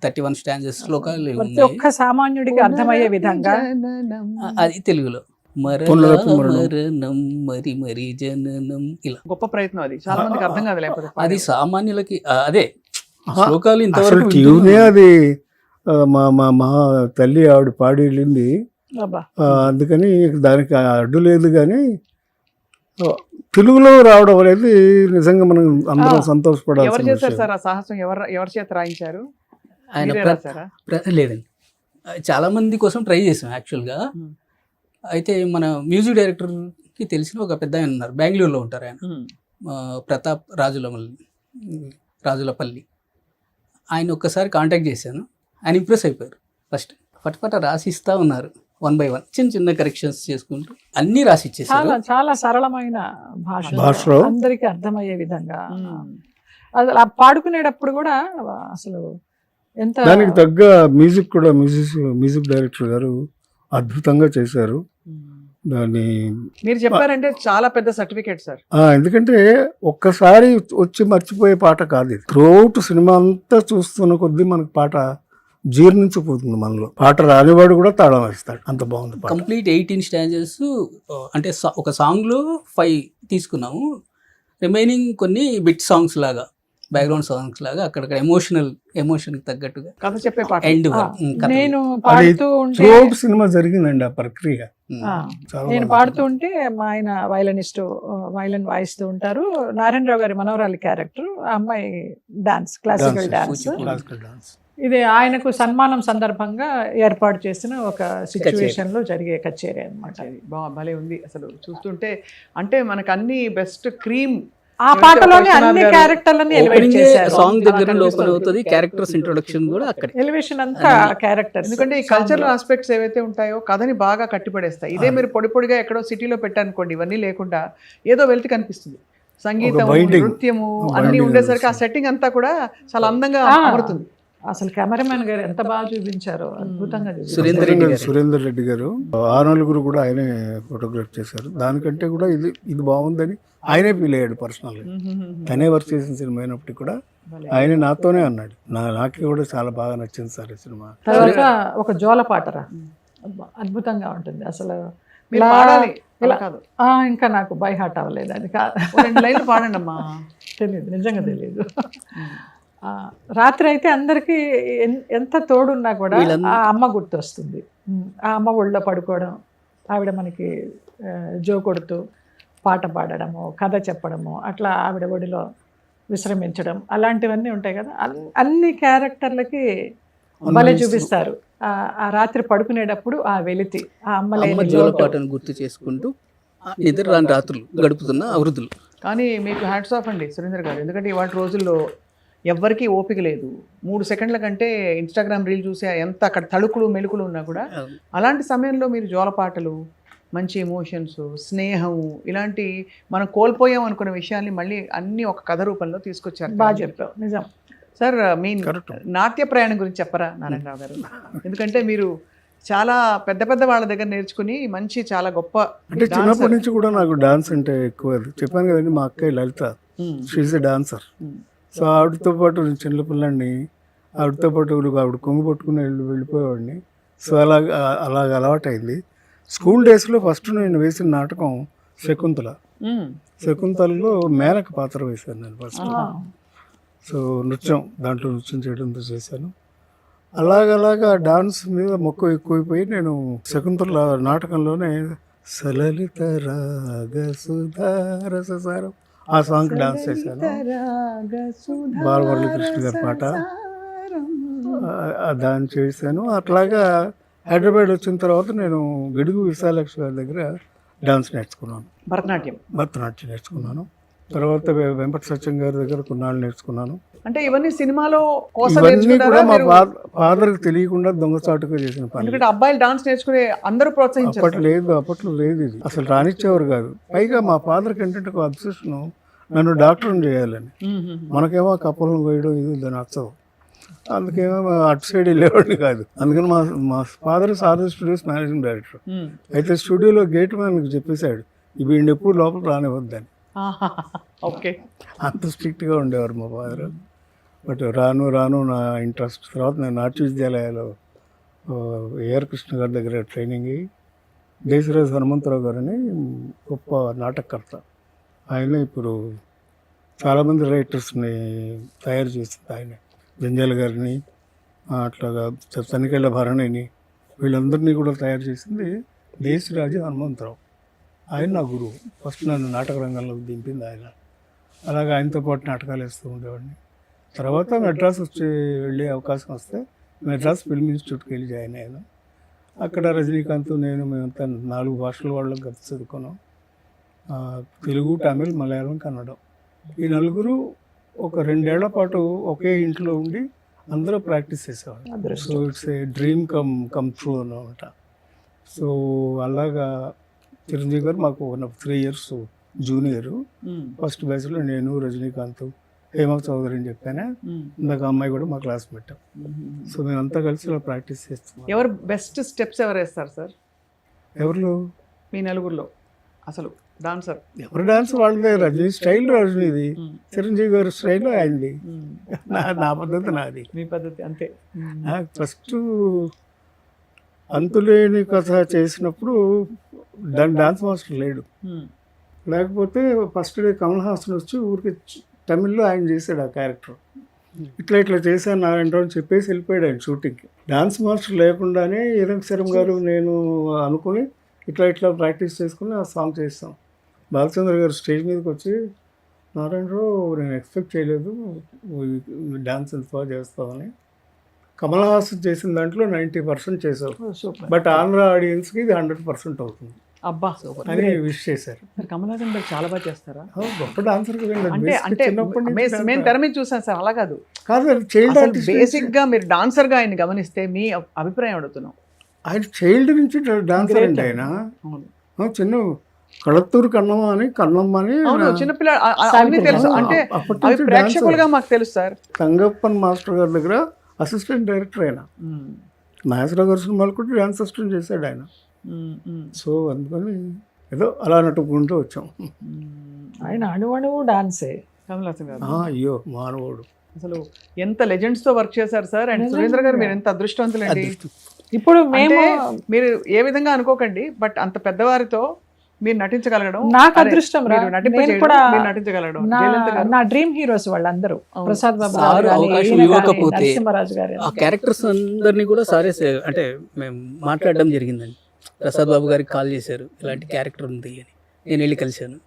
31 స్టాంజెస్ శ్లోకాలు ప్రతి ఉన్నాయి. ఒక్క సామాన్యుడికి అర్థమయ్యే విధంగా అది తెలుగులో మరణం మరి జననం ఇలా. గొప్ప ప్రయత్నం అది, చాలా మందికి అర్థం కాదు లేకపోతే. అది సామాన్యులకి అదే శ్లోకాలు అసలు ఇంతవరకు ట్యూనే అది మా మా మా తల్లి ఆవిడ పాడి వెళ్ళింది, అబ్బా. అందుకని దానికి అడ్డు లేదు. కానీ తెలుగులో రావడం అనేది నిజంగా మనం అందరం ఎవరు సంతోషపడాలి. చేశారు సార్ ఆ సాహసం? ఎవరి చేత రాయించారు? ఆయన మీరే రాశారా? లేదండి, చాలా మంది కోసం ట్రై చేసాం యాక్చువల్గా. అయితే మన మ్యూజిక్ డైరెక్టర్కి తెలిసిన ఒక పెద్ద ఆయన ఉన్నారు, బెంగళూరులో ఉంటారు ఆయన, ప్రతాప్ రాజులపల్లి. ఆయన ఒక్కసారి కాంటాక్ట్ చేశాను, ఆయన ఇంప్రెస్ అయిపోయారు. ఫస్ట్ ఫటఫట రాసిస్తా ఉన్నారు, 1 by 1 చిన్న చిన్న కరెక్షన్స్ చేసుకుంటూ అన్నీ రాసి ఇచ్చేసారు. చాలా చాలా సరళమైన భాషలో అందరికీ అర్థమయ్యే విధంగా. అసలు ఆ పాడుకునేటప్పుడు కూడా అసలు ఎంత దానికి తగ్గ మ్యూజిక్ కూడా మ్యూజిక్ డైరెక్టర్ గారు అద్భుతంగా చేశారు దాన్ని. మీరు చెప్పారంటే చాలా పెద్ద సర్టిఫికేట్ సార్. ఎందుకంటే ఒక్కసారి వచ్చి మర్చిపోయే పాట కాదు ఇది. త్రూఅవుట్ సినిమా అంతా చూస్తున్న కొద్దీ మనకు పాట జీర్ణించిపోతుంది మనలో. పాట రానివాడు కూడా తాళం వేస్తాడు, అంత బాగుంది పాట. కంప్లీట్ 18 స్టాంజెస్, అంటే ఒక సాంగ్లో 5 తీసుకున్నాము, రిమైనింగ్ కొన్ని బిట్ సాంగ్స్ లాగా, బ్యాక్గ్రౌండ్ సాంగ్స్ లాగా అక్కడక్కడ ఎమోషన్ తగ్గట్టుగా కథ చెప్పే పాట. ఎండ్ నేను పాడుతూ ఉంటే త్రూఅవుట్ సినిమా జరిగిందండి ఆ ప్రక్రియ. చాలా నేను బాగా పాడుతూ ఉంటే మా ఆయన వైలన్ వాయిస్తూ ఉంటారు. నారాయణరావు గారి మనవరాలి క్యారెక్టర్, ఆ అమ్మాయి dance, classical dance. Classical dance. ఇది ఆయనకు సన్మానం సందర్భంగా ఏర్పాటు చేసిన ఒక సిచ్యువేషన్ లో జరిగే కచేరీ అన్నమాట. భలే ఉంది అసలు చూస్తుంటే. అంటే మనకు అన్ని బెస్ట్ క్రీమ్ ఆ పాటలోనే అన్ని క్యారెక్టర్లని ఎలివేట్ చేశారు. సాంగ్ దగ్గర ఓపెన్ అవుతుంది, క్యారెక్టర్స్ ఇంట్రొడక్షన్ కూడా అక్కడ, ఎలివేషన్ అంతా క్యారెక్టర్స్. ఎందుకంటే ఈ కల్చరల్ ఆస్పెక్ట్స్ ఏవైతే ఉంటాయో కథని బాగా కట్టిపడేస్తాయి. ఇదే మీరు పొడిగా ఎక్కడో సిటీలో పెట్టానుకోండి, ఇవన్నీ లేకుండా ఏదో వెళ్తే కనిపిస్తుంది. సంగీతం, నృత్యము అన్ని ఉండేసరికి ఆ సెట్టింగ్ అంతా కూడా చాలా అందంగా అమరుతుంది. అసలు కెమెరామెన్ గారు ఎంత బాగా చూపించారు, అద్భుతంగా సురేందర్ రెడ్డి గారు. ఆ నలుగురు కూడా ఆయనే ఫోటోగ్రాఫ్ చేశారు. దానికంటే కూడా ఇది బాగుందని ఆయనే ఫీల్ అయ్యాడు పర్సనల్ గా. తనే వర్క్ చేసిన సినిమా అయినప్పటికీ కూడా ఆయన నాతోనే అన్నాడు, నాకు కూడా చాలా బాగా నచ్చింది సార్ ఈ సినిమా. తర్వాత ఒక జోల పాటరా, అద్భుతంగా ఉంటుంది అసలు. ఇంకా నాకు బై హార్ట్ అవ్వలేదు అది. 2 లైన్లు పాడండి అమ్మా. తెలియదు, నిజంగా తెలియదు. రాత్రి అయితే అందరికి ఎంత తోడున్నా కూడా ఆ అమ్మ గుర్తొస్తుంది. ఆ అమ్మ ఒళ్ళో పడుకోవడం, ఆవిడ మనకి జో కొడుతూ పాట పాడడము, కథ చెప్పడము, అట్లా ఆవిడ ఒడిలో విశ్రమించడం, అలాంటివన్నీ ఉంటాయి కదా. అన్ని క్యారెక్టర్లకి భలే చూపిస్తారు. ఆ రాత్రి పడుకునేటప్పుడు ఆ వెలితి, ఆ అమ్మ జోలపాటను గుర్తు చేసుకుంటూ నిద్ర రాని రాత్రులు గడుపుతున్న అవృద్ధులు. కానీ మీకు హ్యాట్స్ ఆఫ్ అండి సురేందర్ గారు. ఎందుకంటే ఇవాళ రోజుల్లో ఎవ్వరికీ ఓపిక లేదు. 3 సెకండ్ల కంటే ఇన్స్టాగ్రామ్ రీల్ చూసే ఎంత అక్కడ తళుకులు మెలుకులు ఉన్నా కూడా, అలాంటి సమయంలో మీరు జోలపాటలు, మంచి ఎమోషన్స్, స్నేహం, ఇలాంటి మనం కోల్పోయాం అనుకున్న విషయాల్ని మళ్ళీ అన్ని ఒక కథ రూపంలో తీసుకొచ్చారు. బాగా చెప్పావు, నిజం సార్. మీ నాట్య ప్రయాణం గురించి చెప్పరా నారాయణరావు గారు? ఎందుకంటే మీరు చాలా పెద్ద వాళ్ళ దగ్గర నేర్చుకుని మంచి చాలా గొప్ప. అంటే చిన్నప్పటి నుంచి కూడా నాకు డాన్స్ అంటే ఎక్కువ. చెప్పాను కదండి, మా అక్కయ్య లలిత, షీఈస్ ఎ డాన్సర్. సో ఆవిడతో పాటు నేను చిన్నపిల్లాడిని, ఆవిడతో పాటు ఆవిడ కొంగు పట్టుకుని వెళ్ళిపోయేవాడిని. సో అలాగ అలవాటైంది. స్కూల్ డేస్లో ఫస్ట్ నేను వేసిన నాటకం శకుంతల. శకుంతలలో మేనక పాత్ర వేశాను నేను ఫస్ట్. సో నృత్యం, దాంట్లో నృత్యం చేయడంతో చేశాను. అలాగలాగా డాన్స్ మీద మొక్క ఎక్కువైపోయి నేను శకుంతల నాటకంలోనే సలలిత రాగ సుధారసారం ఆ సాంగ్ డాన్స్ చేశాను. బాలమురళీకృష్ణ గారి పాట దాన్ని చేశాను. అట్లాగా హైదరాబాద్ వచ్చిన తర్వాత నేను గిడుగు విశాలక్ష్మి గారి దగ్గర డాన్స్ నేర్చుకున్నాను, భరతనాట్యం నేర్చుకున్నాను. తర్వాత వెంపటి సత్యం గారి దగ్గర కొన్నాళ్ళు నేర్చుకున్నాను. అంటే ఇవన్నీ సినిమాలో కోసం ఇవన్నీ నేర్చుకున్నారా కూడా మా మీరు? ఫాదర్కి తెలియకుండా దొంగచాటుగా చేసిన పని. ఎందుకంటే అబ్బాయిలు డాన్స్ నేర్చుకునే అందరూ ప్రోత్సహించారు. అప్పట్లో లేదు ఇది, అసలు రానిచ్చేవారు కాదు. పైగా మా ఫాదర్కి ఏంటంటే ఒక అబ్సెషన్, నన్ను డాక్టర్ని చేయాలని. మనకేమో కప్పలను వేయడం ఇది దాని నచ్చవు, అందుకేమో అటు సైడ్ వెళ్ళేవాడిని కాదు. అందుకని మా ఫాదర్ సారథి స్టూడియోస్ మేనేజింగ్ డైరెక్టర్. అయితే స్టూడియోలో గేట్ మ్యాన్కి చెప్పేశాడు, వీడిని ఎప్పుడు లోపల రానివద్దని. ఓకే, అంత స్ట్రిక్ట్గా ఉండేవారు మా ఫాదర్. బట్ రాను నా ఇంట్రెస్ట్. తర్వాత నేను నాట్య విద్యాలయాలో ఏఆర్ కృష్ణ గారి దగ్గర ట్రైనింగ్ అయ్యి, దేశరాజు హనుమంతరావు గారని గొప్ప నాటకకర్త, ఆయన ఇప్పుడు చాలామంది రైటర్స్ని తయారు చేసింది ఆయన. జంజాల గారిని, అట్లాగా తనికెళ్ళ భరణిని, వీళ్ళందరినీ కూడా తయారు చేసింది దేశరాజు హనుమంతరావు. ఆయన నా గురువు. ఫస్ట్ నన్ను నాటక రంగంలోకి దింపింది ఆయన. అలాగే ఆయనతో పాటు నాటకాలు వేస్తూ ఉండేవాడిని. తర్వాత మెడ్రాస్ వెళ్ళే అవకాశం వస్తే మెడ్రాస్ ఫిల్మ్ ఇన్స్టిట్యూట్కి వెళ్ళి జాయిన్ అయ్యాను. అక్కడ రజనీకాంత్ నేను మేమంతా 4 భాషల వాళ్ళం కలిసి చదువుకున్నాం. తెలుగు, తమిళ్, మలయాళం, కన్నడం. ఈ నలుగురు ఒక 2 ఏళ్ల పాటు ఒకే ఇంట్లో ఉండి అందరూ ప్రాక్టీస్ చేసేవాళ్ళు. So it's a dream come true అన్నమాట. సో అలాగా చిరంజీవి గారు మాకు 3 years జూనియరు. ఫస్ట్ బ్యాచ్లో నేను, రజనీకాంత్, హేమ చౌదరి అని చెప్పాను. ఇందాక అమ్మాయి కూడా మా క్లాస్ పెట్టాం. సో మేమంతా కలిసి ఇలా ప్రాక్టీస్ చేస్తాం. ఎవరు బెస్ట్ స్టెప్స్ ఎవరు వేస్తారు సార్ ఎవరు మీ నలుగురిలో? అసలు డాన్సర్ ఎవరు డాన్స్ వాళ్ళదే. రజనీ స్టైల్ రజనీది, చిరంజీవి గారి స్టైల్ ఆయనది, నా పద్ధతి నాది. మీ పద్ధతి అంతే. ఫస్ట్ అంతులేని కథ చేసినప్పుడు దాని డాన్స్ మాస్టర్ లేడు. లేకపోతే ఫస్ట్ డే కమల్ హాసన్ వచ్చి ఊరికి తమిళ్లో ఆయన చేశాడు ఆ క్యారెక్టర్. ఇట్లా చేశాను నారాయణరావు అని చెప్పేసి వెళ్ళిపోయాడు ఆయన షూటింగ్కి. డాన్స్ మాస్టర్ లేకుండానే ఈరంగశరం గారు నేను అనుకుని ఇట్లా ప్రాక్టీస్ చేసుకుని ఆ సాంగ్ చేస్తాం. బాలచంద్ర గారు స్టేజ్ మీదకి వచ్చి, నారాయణరావు నేను ఎక్స్పెక్ట్ చేయలేదు డాన్స్ ఎంత బాగా చేస్తామని. కమల్ హాసన్ చేసిన దాంట్లో 90% చేసావు, బట్ ఆంధ్ర ఆడియన్స్కి ఇది 100% అవుతుంది అబ్బా అని విష్ చేశారు. కమల్ హాసన్ గారు చాలా బాగా చేస్తారా? గొప్ప డాన్సర్ అంటే మేము తెర మీద చూసాను సార్. అలా కాదు, చైల్డ్ ఆర్టిస్ట్. బేసిక్ గా మీరు డాన్సర్ గా ఆయన గమనిస్తే మీ అభిప్రాయం అడుగుతున్నాం. ఆయన చైల్డ్ నుంచి డాన్సర్ అండి. ఆయన చిన్న కళత్తూరు కన్నమ్మ అని చిన్నపిల్ల అన్ని తెలుసు. అంటే అవి ప్రేక్షకులుగా మాకు తెలుసు సార్. తంగప్పన్ మాస్టర్ గారి దగ్గర అసిస్టెంట్ డైరెక్టర్ ఆయన. నాగేశ్వరరావు గారి సినిమాలు కూడా డాన్స్ అసిస్టెంట్ చేశాడు ఆయన. సో అందుకని ఏదో అలా నటుకుంటూ వచ్చాం. ఆయన అణువణువు డాన్సే కమల్ హాసన్ గారు. అయ్యో మానవుడు, అసలు ఎంత లెజెండ్స్ తో వర్క్ చేశారు సార్. అండ్ సురేంద్ర గారు మీరు ఎంత అదృష్టవంతులండి. ఇప్పుడు మేము మీరు ఏ విధంగా అనుకోకండి, బట్ అంత పెద్దవారితో మీరు నటించగలగడం నాకు అదృష్టం రా. నేను కూడా నటించగలగడం నా డ్రీమ్ హీరోస్ వాళ్ళందరూ. ప్రసాద్ బాబు గారు, అవకాశం ఇవ్వకపోతే నరసింహరాజు గారు, ఆ క్యారెక్టర్స్ అందరినీ కూడా సారే అంటే మేము మాట్లాడడం జరిగిందండి. ప్రసాద్ బాబు గారికి కాల్ చేశారు, ఇలాంటి క్యారెక్టర్ ఉంది అని. నేను వెళ్ళి కలిశాను.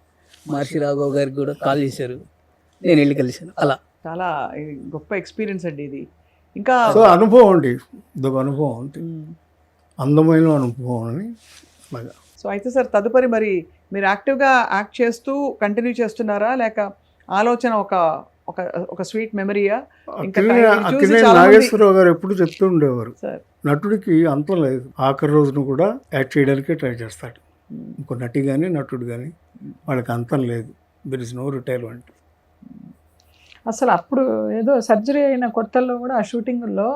మహర్షి రాఘవ్ గారికి కూడా కాల్ చేశారు, నేను వెళ్ళి కలిశాను. అలా చాలా గొప్ప ఎక్స్పీరియన్స్ అండి ఇది. ఇంకా సో అనుభవం అండి, ఇదొక అనుభవం అంతే, అందమైన అనుభవం అని. సో అయితే సార్ తదుపరి మరి మీరు యాక్టివ్గా యాక్ట్ చేస్తూ కంటిన్యూ చేస్తున్నారా, లేక ఆలోచన ఒక స్వీట్ మెమరీయా? నాగేశ్వరరావు గారు ఎప్పుడు చెప్తూ ఉండేవారు, సార్ నటుడికి అంతం లేదు, ఆఖరి రోజును కూడా యాక్ట్ చేయడానికే ట్రై చేస్తాడు. ఇంకో నటి కానీ నటుడు కానీ వాళ్ళకి అంతం లేదు. There is no retirement. అసలు అప్పుడు ఏదో సర్జరీ అయిన కొత్తల్లో కూడా ఆ షూటింగ్లో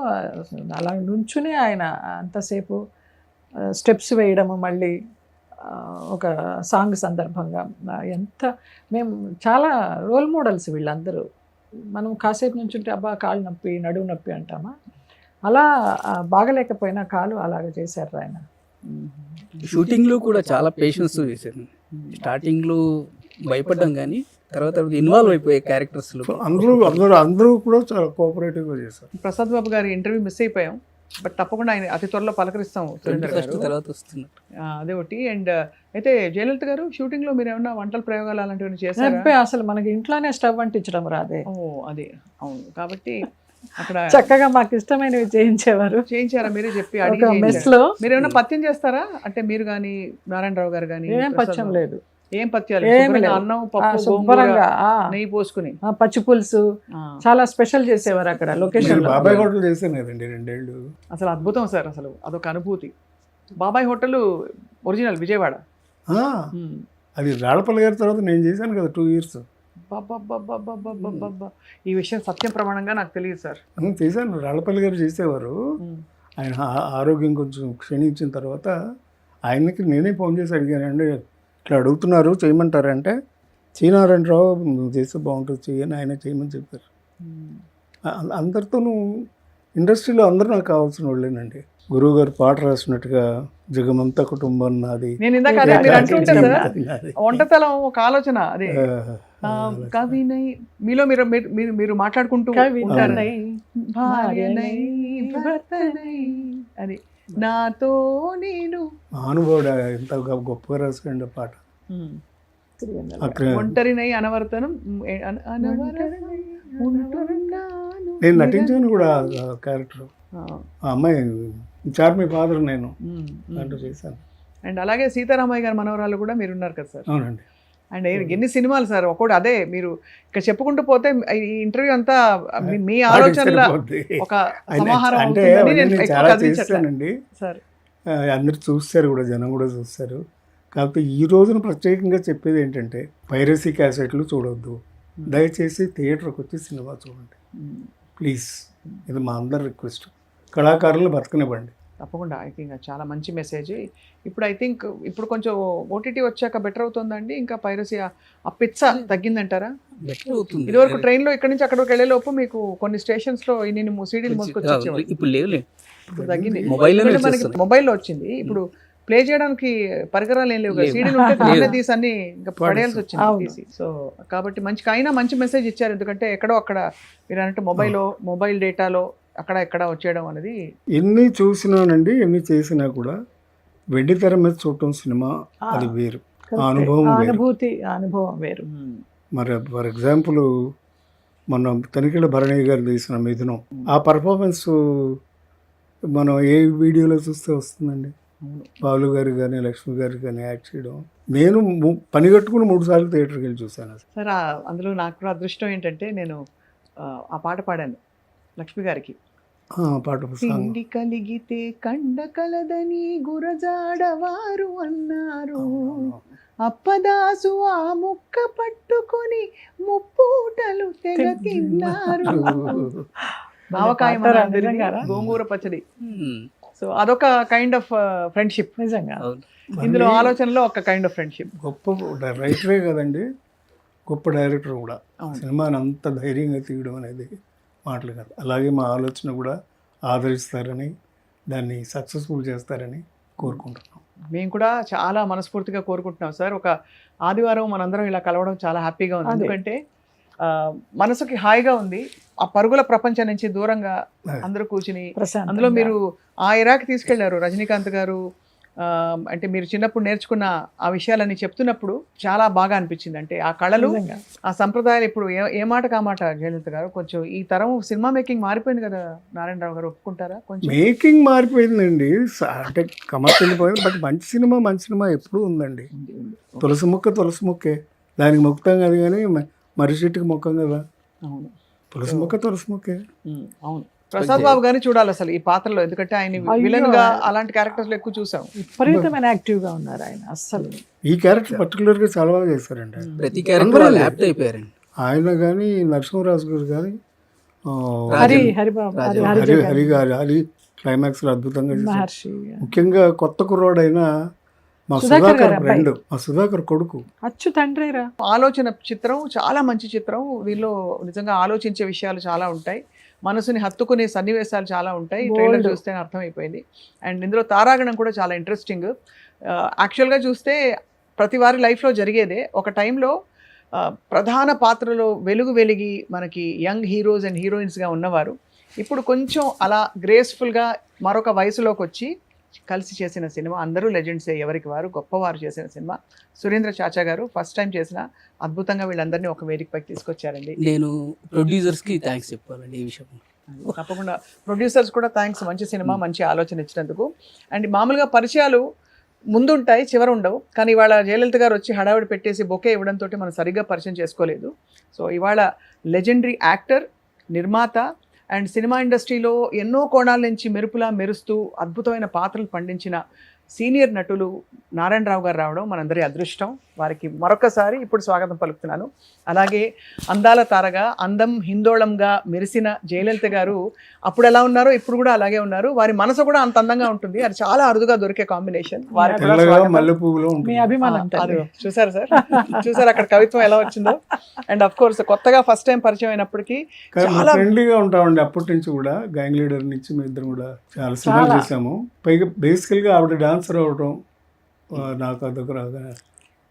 అలా నుంచునే ఆయన అంతసేపు స్టెప్స్ వేయడము, మళ్ళీ ఒక సాంగ్ సందర్భంగా ఎంత మేము చాలా రోల్ మోడల్స్ వీళ్ళందరూ. మనం కాసేపు నుంచుంటే అబ్బా కాళ్ళు నొప్పి, నడువు నొప్పి అంటామా, అలా బాగలేకపోయినా కాలు అలాగ చేశారు ఆయన. షూటింగ్లో కూడా చాలా పేషెన్స్ చేశారు. స్టార్టింగ్లో భయపడ్డాం కానీ తర్వాత ఇన్వాల్వ్ అయిపోయే క్యారెక్టర్స్లో సో అందరూ కూడా చాలా కోఆపరేటివ్గా చేశారు. ప్రసాద్ బాబు గారి ఇంటర్వ్యూ మిస్ అయిపోయాం, బట్ తప్పకుండా ఆయన అతి త్వరలో పలకరిస్తాం సురేందర్ గారు. తర్వాత వస్తున్నట్టు అదే ఒకటి. అండ్ అయితే జయలలిత గారు షూటింగ్ లో మీరు ఏమన్నా వంటల ప్రయోగాలు అలాంటివి చేశారా? అబ్బే, అసలు మనకి ఇంట్లోనే స్టవ్ అంటించడం రాదే. ఓ అదే, అవును. కాబట్టి అక్కడ చక్కగా మాకు ఇష్టమైనవి చేయించేవారు. చేయించారా? మీరే చెప్పి ఒక అడిగి మెస్ చేయించారా? లో మీరు ఏమైనా పత్యం చేస్తారా? అంటే మీరు కానీ నారాయణరావు గారు కానీ ఏం పచ్చం లేదు, ఏం పత్యాలు? ఏమీ శుభ్రంగా లేదు. అన్నం, పప్పు, శుభ్రంగా గోంగూర, నెయ్యి పోసుకుని పచ్చి పులుసు చాలా స్పెషల్ చేసేవారు అక్కడ లొకేషన్ నేను లో. బాబాయ్ హోటల్ చేశాను కదండి 2 ఏళ్ళు. అసలు అద్భుతం సార్, అసలు అదొక అనుభూతి. బాబాయ్ హోటల్ ఒరిజినల్ విజయవాడ. ఆ, అది రాళ్ళపల్లి గారి తర్వాత నేను చేశాను కదా 2 years. బాబా, ఈ విషయం సత్యం ప్రమాణంగా నాకు తెలియదు సార్. చేశాను, రాళ్ళపల్లి గారు చేసేవారు. ఆయన ఆరోగ్యం కొంచెం క్షీణించిన తర్వాత ఆయనకి నేనే ఫోన్ చేసి అడిగానండి, ఇట్లా అడుగుతున్నారు చేయమంటారంటే, నారాయణరావు నువ్వు చేస్తే బాగుంటుంది చెయ్యని ఆయన చేయమని చెప్పారు. అందరితోనూ ఇండస్ట్రీలో అందరూ నాకు కావాల్సిన వాళ్ళేనండి. గురువు గారు పాట రాసినట్టుగా జగమంతా కుటుంబం నాది. నేను ఇందాక అదే మీరు అంటుంటారు కదా, వంటతలం ఒక ఆలోచన అదే. కవినై మీలో మీరు మీరు మీరు మాట్లాడుకుంటూ ఉంటారు. భార్యనై, భర్తనై, అది నాతో నేను. మహానుభావుడు ఎంత గొప్పగా రాసుకోండి పాట. ఒంటరినై అనవర్తనం, నేను నటించాను కూడా క్యారెక్టర్. ఆ అమ్మాయి చార్మి ఫాదర్ నేను దాంట్లో చేశాను. అండ్ అలాగే సీతారామయ్య గారి మనవరాలు కూడా మీరు ఉన్నారు కదా సార్. అవునండి. అండ్ ఎన్ని సినిమాలు సార్ ఒకటి. అదే మీరు ఇక్కడ చెప్పుకుంటూ పోతే ఈ ఇంటర్వ్యూ అంతా మీ ఆలోచనల ఒక సమాహారం అంటే అవుతుందని నేను ఎక్కువ చాలా కదిలించట్లే. చేశానండి సార్ అందరు చూస్తారు కూడా, జనం కూడా చూస్తారు. కాకపోతే ఈ రోజున ప్రత్యేకంగా చెప్పేది ఏంటంటే, పైరసీ క్యాసెట్లు చూడొద్దు, దయచేసి థియేటర్కి వచ్చి సినిమా చూడండి ప్లీజ్. ఇది మా అందరి రిక్వెస్ట్. కళాకారులను బతకనివ్వండి. తప్పకుండా. ఐ థింక్ చాలా మంచి మెసేజ్. ఇప్పుడు ఐ థింక్ ఇప్పుడు కొంచెం ఓటీటీ వచ్చాక బెటర్ అవుతుందండి. ఇంకా పైరసీ ఆ పిచ్చ తగ్గిందంటారా? బెటర్ అవుతుంది. ఇదివరకు ట్రైన్లో ఇక్కడ నుంచి అక్కడికి వెళ్ళేలోపు మీకు కొన్ని స్టేషన్స్లో ఇన్ని సీడీలు మోసుకొచ్చి వచ్చేవాళ్ళు. ఇప్పుడు లేవులే, ఇప్పుడు తగ్గింది. మొబైల్లోనే ఎందుకంటే మనకి వచ్చేస్తున్నాయి. మొబైల్లో వచ్చింది. ఇప్పుడు ప్లే చేయడానికి పరికరాలు ఏం లేవు కదా, సీడీలు ఉంటే దాన్నే తీసి అన్ని ఇంకా పడేయాల్సి వచ్చింది తీసి. సో కాబట్టి మంచి మెసేజ్ ఇచ్చారు. ఎందుకంటే ఎక్కడో అక్కడ మీరు అన్నట్టు మొబైల్ డేటాలో అక్కడ ఎక్కడ వచ్చేయడం అనేది. ఎన్ని చూసినానండి, ఎన్ని చేసినా కూడా వెండి తెర మీద చూడటం సినిమా అది వేరు, ఆ అనుభవం వేరు. అనుభవం వేరు. మరి ఫర్ ఎగ్జాంపుల్ మన తనిఖీల భరణి గారు తీసిన మిథునం, ఆ పర్ఫార్మెన్స్ మనం ఏ వీడియోలో చూస్తే వస్తుందండి. బాలు గారు కానీ లక్ష్మి గారు కానీ యాక్ట్ చేయడం, నేను పని కట్టుకుని 3 సార్లు థియేటర్కి వెళ్ళి చూశాను. సార్ అందులో నాకు కూడా అదృష్టం ఏంటంటే నేను ఆ పాట పాడాను లక్ష్మి గారికి. పాట పిండి కలిగితే కండ కలదని గురజాడవారు అన్నారు, అప్పదాసు ఆ ముక్క పట్టుకొని ముప్పూటలు తెగ తిన్నారు. ఆవకాయ గోంగూర పచ్చడి. సో అదొక కైండ్ ఆఫ్ ఫ్రెండ్షిప్ నిజంగా. ఇందులో ఆలోచనలో ఒక కైండ్ ఆఫ్ ఫ్రెండ్షిప్. గొప్ప రైటరే కదండి, గొప్ప డైరెక్టర్ కూడా. సినిమాని అంత ధైర్యంగా తీయడం అనేది మాటలు కాదు. అలాగే మా ఆలోచన కూడా ఆదరిస్తారని, దాన్ని సక్సెస్ఫుల్ చేస్తారని కోరుకుంటున్నాం. మేము కూడా చాలా మనస్ఫూర్తిగా కోరుకుంటున్నాం సార్. ఒక ఆదివారం మనందరం ఇలా కలవడం చాలా హ్యాపీగా ఉంది. ఎందుకంటే మనసుకి హాయిగా ఉంది. ఆ పరుగుల ప్రపంచం నుంచి దూరంగా అందరూ కూర్చుని, అందులో మీరు ఆ ఇరాక్ తీసుకెళ్లారు రజనీకాంత్ గారు. అంటే మీరు చిన్నప్పుడు నేర్చుకున్న ఆ విషయాలని చెప్తున్నప్పుడు చాలా బాగా అనిపించింది. అంటే ఆ కళలు, ఆ సంప్రదాయాలు ఇప్పుడు ఏ మాట కామాట. జయలలిత గారు కొంచెం ఈ తరం సినిమా మేకింగ్ మారిపోయింది కదా నారాయణరావు గారు, ఒప్పుకుంటారా? కొంచెం మేకింగ్ మారిపోయిందండి, అంటే కమర్షియల్ పోయింది. బట్ మంచి సినిమా ఎప్పుడూ ఉందండి. తులసి ముక్కే, దానికి మొక్కుతాం కదా, కానీ మర్రి చెట్టుకి మొక్కం కదా. అవును, తులసి ముక్కే. అవును. ప్రసాద్ బాబు గారిని చూడాలి అసలు ఈ పాత్రలో, ఎందుకంటే ఆయన విలన్ గా అలాంటి క్యారెక్టర్స్ లో ఎక్కువ చూసాం. విపరీతమైన యాక్టివ్ గా ఉన్నారు ఆయన. అసలు ఈ క్యారెక్టర్ పర్టికులర్ గా చాలా బాగా చేశారండి. ప్రతి క్యారెక్టర్ యాప్ట్ అయిపోయారండి. ఆయన కానీ నరసింహరాజు గారు కానీ హరి క్లైమాక్స్ లో అద్భుతంగా చేశారు. ముఖ్యంగా కొత్త కుర్రాడైన మా సుధాకర్ కొడుకు అచ్చు తండ్రిరా. ఆలోచన చిత్రం చాలా మంచి చిత్రం. దీనిలో నిజంగా ఆలోచించే విషయాలు చాలా ఉంటాయి, మనసుని హత్తుకునే సన్నివేశాలు చాలా ఉంటాయి. ట్రైలర్ చూస్తే అర్థమైపోయింది. అండ్ ఇందులో తారాగణం కూడా చాలా ఇంట్రెస్టింగ్. యాక్చువల్గా చూస్తే ప్రతి వారి లైఫ్లో జరిగేదే. ఒక టైంలో ప్రధాన పాత్రలో వెలిగి మనకి యంగ్ హీరోస్ అండ్ హీరోయిన్స్గా ఉన్నవారు ఇప్పుడు కొంచెం అలా గ్రేస్ఫుల్గా మరొక వయసులోకి వచ్చి కలిసి చేసిన సినిమా, అందరూ లెజెండ్సే, ఎవరికి వారు గొప్పవారు చేసిన సినిమా. సురేంద్ర చాచా గారు ఫస్ట్ టైం చేసిన అద్భుతంగా వీళ్ళందరినీ ఒక వేదికపైకి తీసుకొచ్చారండి. నేను ప్రొడ్యూసర్స్కి థ్యాంక్స్ చెప్పాలండి ఈ విషయం. తప్పకుండా ప్రొడ్యూసర్స్ కూడా థ్యాంక్స్, మంచి సినిమా మంచి ఆలోచన ఇచ్చినందుకు. అండ్ మామూలుగా పరిచయాలు ముందుంటాయి, చివర ఉండవు. కానీ ఇవాళ జయలలిత గారు వచ్చి హడావిడి పెట్టేసి బొకే ఇవ్వడంతో మనం సరిగ్గా పరిచయం చేసుకోలేదు. సో ఇవాళ లెజెండరీ యాక్టర్, నిర్మాత అండ్ సినిమా ఇండస్ట్రీలో ఎన్నో కోణాల నుంచి మెరుపులా మెరుస్తూ అద్భుతమైన పాత్రలు పండించిన సీనియర్ నటులు నారాయణరావు గారు రావడం మనందరి అదృష్టం. వారికి మరొకసారి ఇప్పుడు స్వాగతం పలుకుతున్నాను. అలాగే అందాల తారగా, అందం హిందోళంగా మెరిసిన జయలలిత గారు అప్పుడు ఎలా ఉన్నారో ఇప్పుడు కూడా అలాగే ఉన్నారు. వారి మనసు కూడా అంత అందంగా ఉంటుంది. అది చాలా అరుదుగా దొరికే కాంబినేషన్. వారికి కూడా స్వాగతం. మల్లెపువ్వులో మీ ఉంటుంది. అభిమానం అది చూసారు సార్, చూసారు అక్కడ కవిత్వం ఎలా వచ్చిందో. అండ్ అఫ్ కోర్స్ కొత్తగా ఫస్ట్ టైం పరిచయం అయినప్పటికీ చాలా ఫ్రెండ్లీగా ఉంటామండి అప్పటి నుంచి కూడా. గ్యాంగ్ లీడర్ నుంచి మేము ఇద్దరం కూడా చాలా సినిమాలు చేసాము. పైగా బేసికల్గా ఆవిడ డాన్సర్ అవడం నాకు అదొక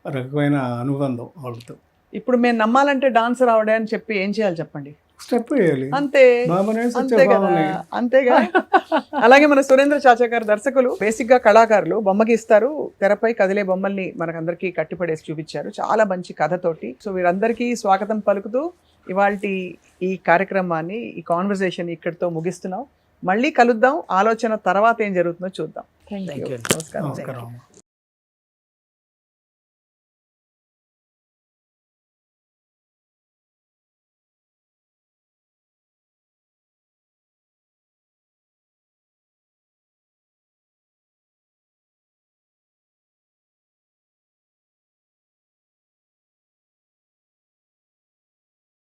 రకమైన అనుబంధం ఆవిడతో. ఇప్పుడు మేము నమ్మాలంటే డాన్సర్ అవడే అని చెప్పి ఏం చేయాలి చెప్పండి? స్టెప్ వేయాలి. అంతే అంతే కదా, అంతేగా. అలాగే మన సురేంద్ర చాచా గారు దర్శకులు, బేసిక్ గా కళాకారులు, బొమ్మ గీస్తారు, తెరపై కదిలే బొమ్మల్ని మనకందరికీ కట్టిపడేసి చూపించారు చాలా మంచి కథతోటి. సో వీరందరికీ స్వాగతం పలుకుతూ ఇవాల్టి ఈ కార్యక్రమాన్ని, ఈ కాన్వర్సేషన్ ఇక్కడితో ముగిస్తున్నాం. మళ్ళీ కలుద్దాం. ఆలోచన తర్వాత ఏం జరుగుతుందో చూద్దాం. Thank you. Thank you. నమస్కారం. నమస్కారం.